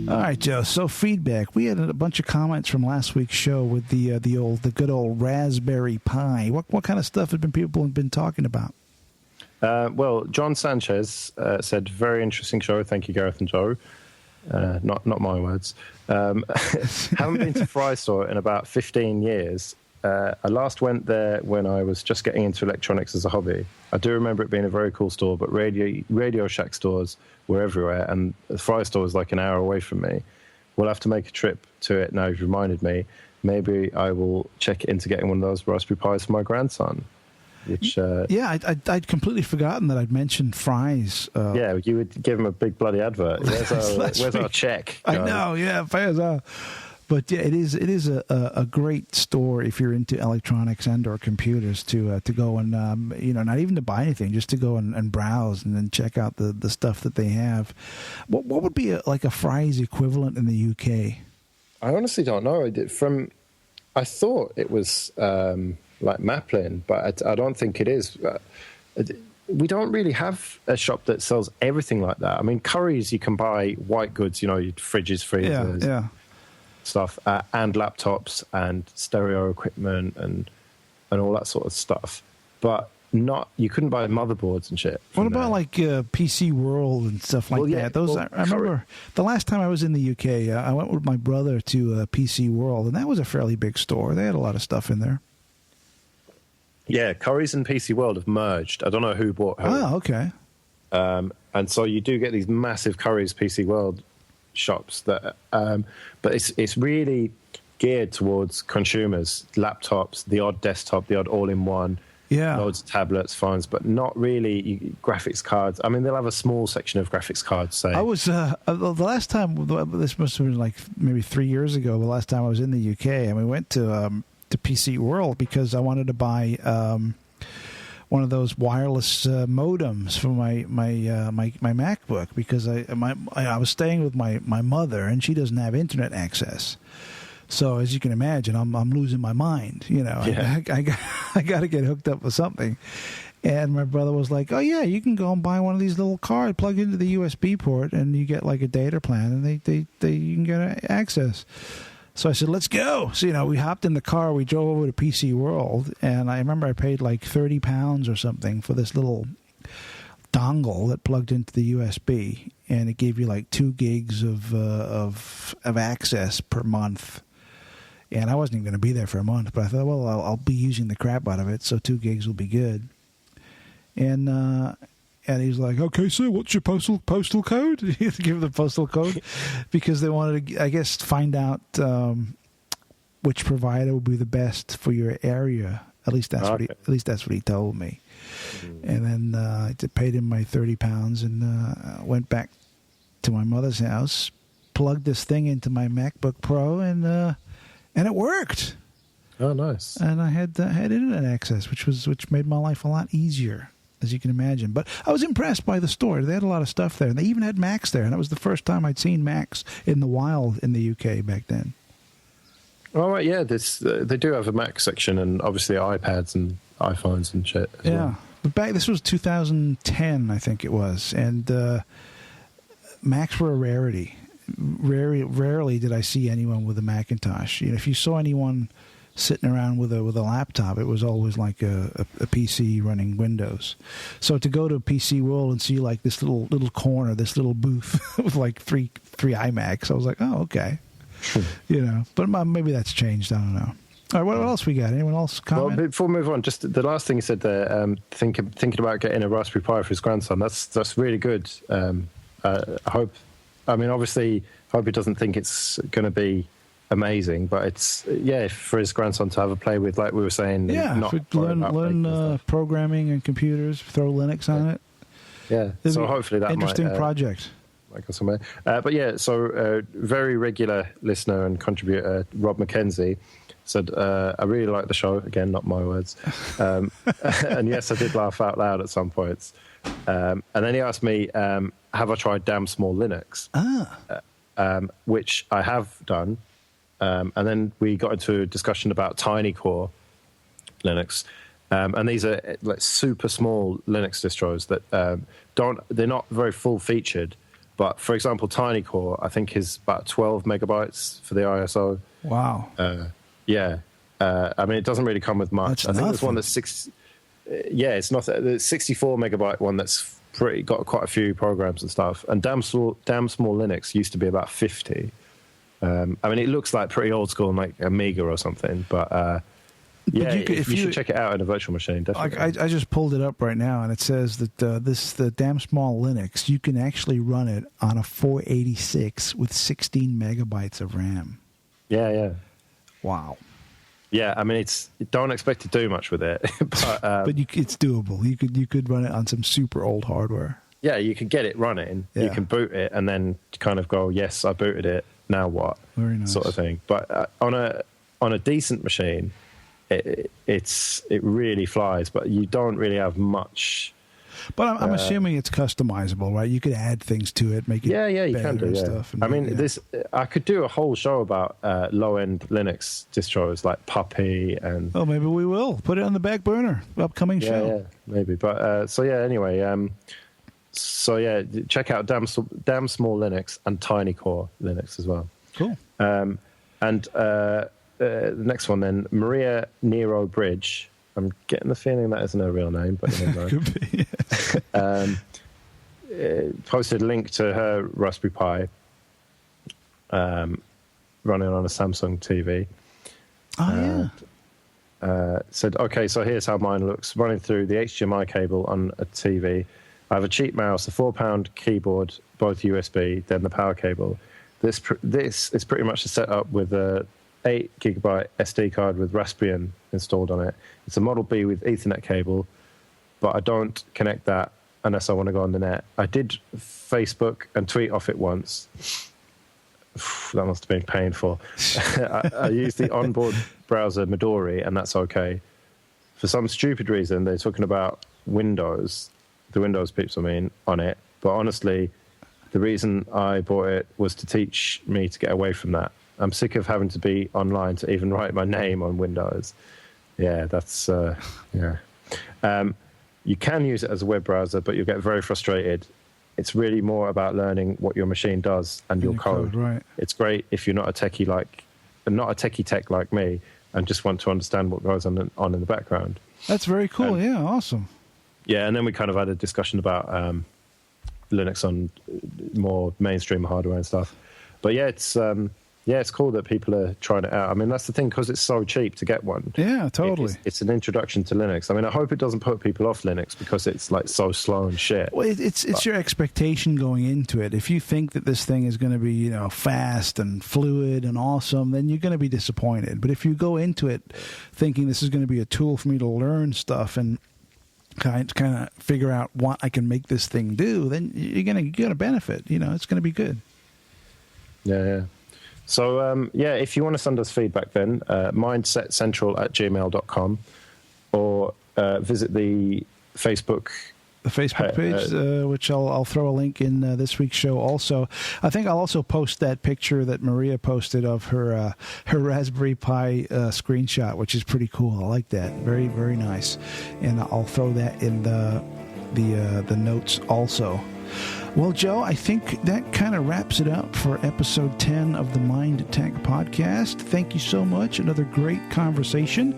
A: All right, Joe. So feedback. We had a bunch of comments from last week's show with the good old Raspberry Pi. What kind of stuff have people been talking about?
B: Well, John Sanchez said, very interesting show. Thank you, Gareth and Joe. Not my words. Haven't been to Fry Store in about 15 years. I last went there when I was just getting into electronics as a hobby. I do remember it being a very cool store, but Radio Shack stores were everywhere, and the Fry Store was like an hour away from me. We'll have to make a trip to it now you've reminded me. Maybe I will check into getting one of those Raspberry Pis for my grandson. Which
A: I'd completely forgotten that I'd mentioned Fry's.
B: You would give him a big bloody advert. Where's our check?
A: I know, yeah. But yeah, it is a great store if you're into electronics and or computers to go and not even to buy anything, just to go and browse and then check out the stuff that they have. What would be like a Fry's equivalent in the UK?
B: I honestly don't know. I thought it was like Maplin, but I don't think it is. We don't really have a shop that sells everything like that. I mean, Currys, you can buy white goods, your fridges, freezers.
A: Yeah.
B: Stuff and laptops and stereo equipment and all that sort of stuff, but you couldn't buy motherboards and shit.
A: What about like PC World and stuff like that? Those I remember the last time I was in the UK, I went with my brother to PC World, and that was a fairly big store. They had a lot of stuff in there.
B: Yeah, Currys and PC World have merged. I don't know who bought who.
A: Oh, okay.
B: And so you do get these massive Currys PC World shops that but it's really geared towards consumers, laptops, the odd desktop, the odd all-in-one,
A: Yeah.
B: loads of tablets, phones, but not really graphics cards. I mean, they'll have a small section of graphics cards, say.
A: I was the last time. This must have been like maybe 3 years ago. The last time I was in the UK, and we went to PC World because I wanted to buy one of those wireless modems for my MacBook, because I was staying with my mother, and she doesn't have internet access. So as you can imagine, I'm losing my mind.
B: Yeah.
A: I got to get hooked up with something. And my brother was like, "Oh yeah, you can go and buy one of these little cards, plug into the USB port, and you get like a data plan, and you can get access." So I said, "Let's go." So we hopped in the car, we drove over to PC World, and I remember I paid like £30 or something for this little dongle that plugged into the USB, and it gave you like 2 gigs of access per month. And I wasn't even going to be there for a month, but I thought, well, I'll be using the crap out of it, so 2 gigs will be good. And he's like, "Okay, so what's your postal code?" You have to give the postal code because they wanted to, I guess, find out which provider would be the best for your area. At least that's what he told me. And then I paid him my £30 and went back to my mother's house, plugged this thing into my MacBook Pro, and it worked.
B: Oh, nice.
A: And I had internet access, which made my life a lot easier, as you can imagine. But I was impressed by the store. They had a lot of stuff there, and they even had Macs there. And that was the first time I'd seen Macs in the wild in the UK back then.
B: All right, yeah. They do have a Mac section, and obviously iPads and iPhones and shit. As well.
A: But this was 2010, I think it was, and Macs were a rarity. Rarely did I see anyone with a Macintosh. If you saw anyone sitting around with a laptop, it was always like a PC running Windows. So to go to PC World and see like this little corner, this little booth with like three iMacs, I was like, oh, okay. But maybe that's changed. I don't know. All right, what else we got? Anyone else comment?
B: Well, before we move on, just the last thing you said there, thinking about getting a Raspberry Pi for his grandson. That's really good. Obviously, I hope he doesn't think it's going to be amazing, but it's for his grandson to have a play with, like we were saying.
A: Learn programming and computers, throw Linux on it.
B: Yeah, so hopefully that
A: interesting project.
B: Might go somewhere. So very regular listener and contributor Rob McKenzie said, "I really like the show." Again, not my words. And yes, I did laugh out loud at some points. And then he asked me, "Have I tried Damn Small Linux?" Which I have done. And then we got into a discussion about Tiny Core Linux. And these are like super small Linux distros that they're not very full featured. But for example, Tiny Core, I think, is about 12 megabytes for the ISO.
A: Wow.
B: It doesn't really come with much.
A: That's
B: I think
A: nothing.
B: there's one that's it's not the 64 megabyte one that's got quite a few programs and stuff. And Damn Small Linux used to be about 50. It looks like pretty old school, like Amiga or something, but you should check it out in a virtual machine, definitely.
A: I just pulled it up right now, and it says that the Damn Small Linux, you can actually run it on a 486 with 16 megabytes of RAM.
B: Yeah.
A: Wow.
B: Yeah, don't expect to do much with it, but
A: it's doable. You could run it on some super old hardware.
B: Yeah, you can get it running.
A: Yeah.
B: You can boot it, and then kind of go, "Yes, I booted it. Now what?"
A: Very nice.
B: Sort of thing. But on a decent machine, it really flies. But you don't really have much.
A: But I'm assuming it's customizable, right? You could add things to it, make it
B: you can do
A: stuff.
B: I could do a whole show about low-end Linux distros like Puppy and.
A: Oh, maybe we will put it on the back burner. Upcoming show.
B: Yeah, maybe. But anyway, check out Damn Small Linux and Tiny Core Linux as well.
A: Cool.
B: The next one then, Maria Nero Bridge. I'm getting the feeling that isn't her real name, but never mind.
A: Could be, yeah.
B: Posted a link to her Raspberry Pi running on a Samsung TV.
A: Oh, yeah.
B: Said, okay, so here's how mine looks. Running through the HDMI cable on a TV. I have a cheap mouse, a 4-pound keyboard, both USB, then the power cable. This is pretty much the setup with a 8 gigabyte SD card with Raspbian installed on it. It's a Model B with Ethernet cable, but I don't connect that unless I want to go on the net. I did Facebook and tweet off it once. That must have been painful. I used the onboard browser Midori, and that's okay. For some stupid reason, they're talking about Windows, the Windows peeps, I mean, on it. But honestly, the reason I bought it was to teach me to get away from that. I'm sick of having to be online to even write my name on Windows. Yeah, that's, yeah. You can use it as a web browser, but you'll get very frustrated. It's really more about learning what your machine does and your code.
A: Right.
B: It's great if you're not a techie tech like me and just want to understand what goes on in the background.
A: That's very cool. Yeah, awesome.
B: Yeah, and then we kind of had a discussion about Linux on more mainstream hardware and stuff. But yeah, it's cool that people are trying it out. I mean, that's the thing, because it's so cheap to get one.
A: Yeah, totally.
B: It's an introduction to Linux. I mean, I hope it doesn't put people off Linux because it's like so slow and shit.
A: Well, it's your expectation going into it. If you think that this thing is going to be, fast and fluid and awesome, then you're going to be disappointed. But if you go into it thinking this is going to be a tool for me to learn stuff and kind of figure out what I can make this thing do, then you're going to benefit. It's going to be good.
B: Yeah. So, if you want to send us feedback, then mindsetcentral@gmail.com, or visit the Facebook
A: page, which I'll throw a link in this week's show also. I think I'll also post that picture that Maria posted of her Raspberry Pi screenshot, which is pretty cool. I like that. Very, very nice. And I'll throw that in the notes also. Well, Joe, I think that kind of wraps it up for episode 10 of the Mind Tech Podcast. Thank you so much. Another great conversation.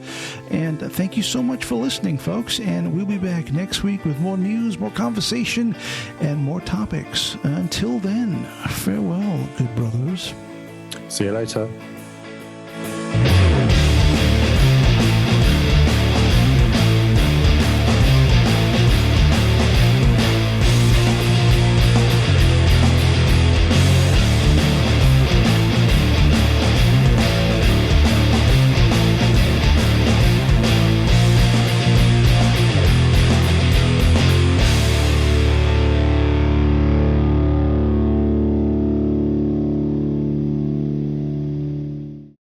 A: And thank you so much for listening, folks. And we'll be back next week with more news, more conversation, and more topics. Until then, farewell, good brothers.
B: See you later.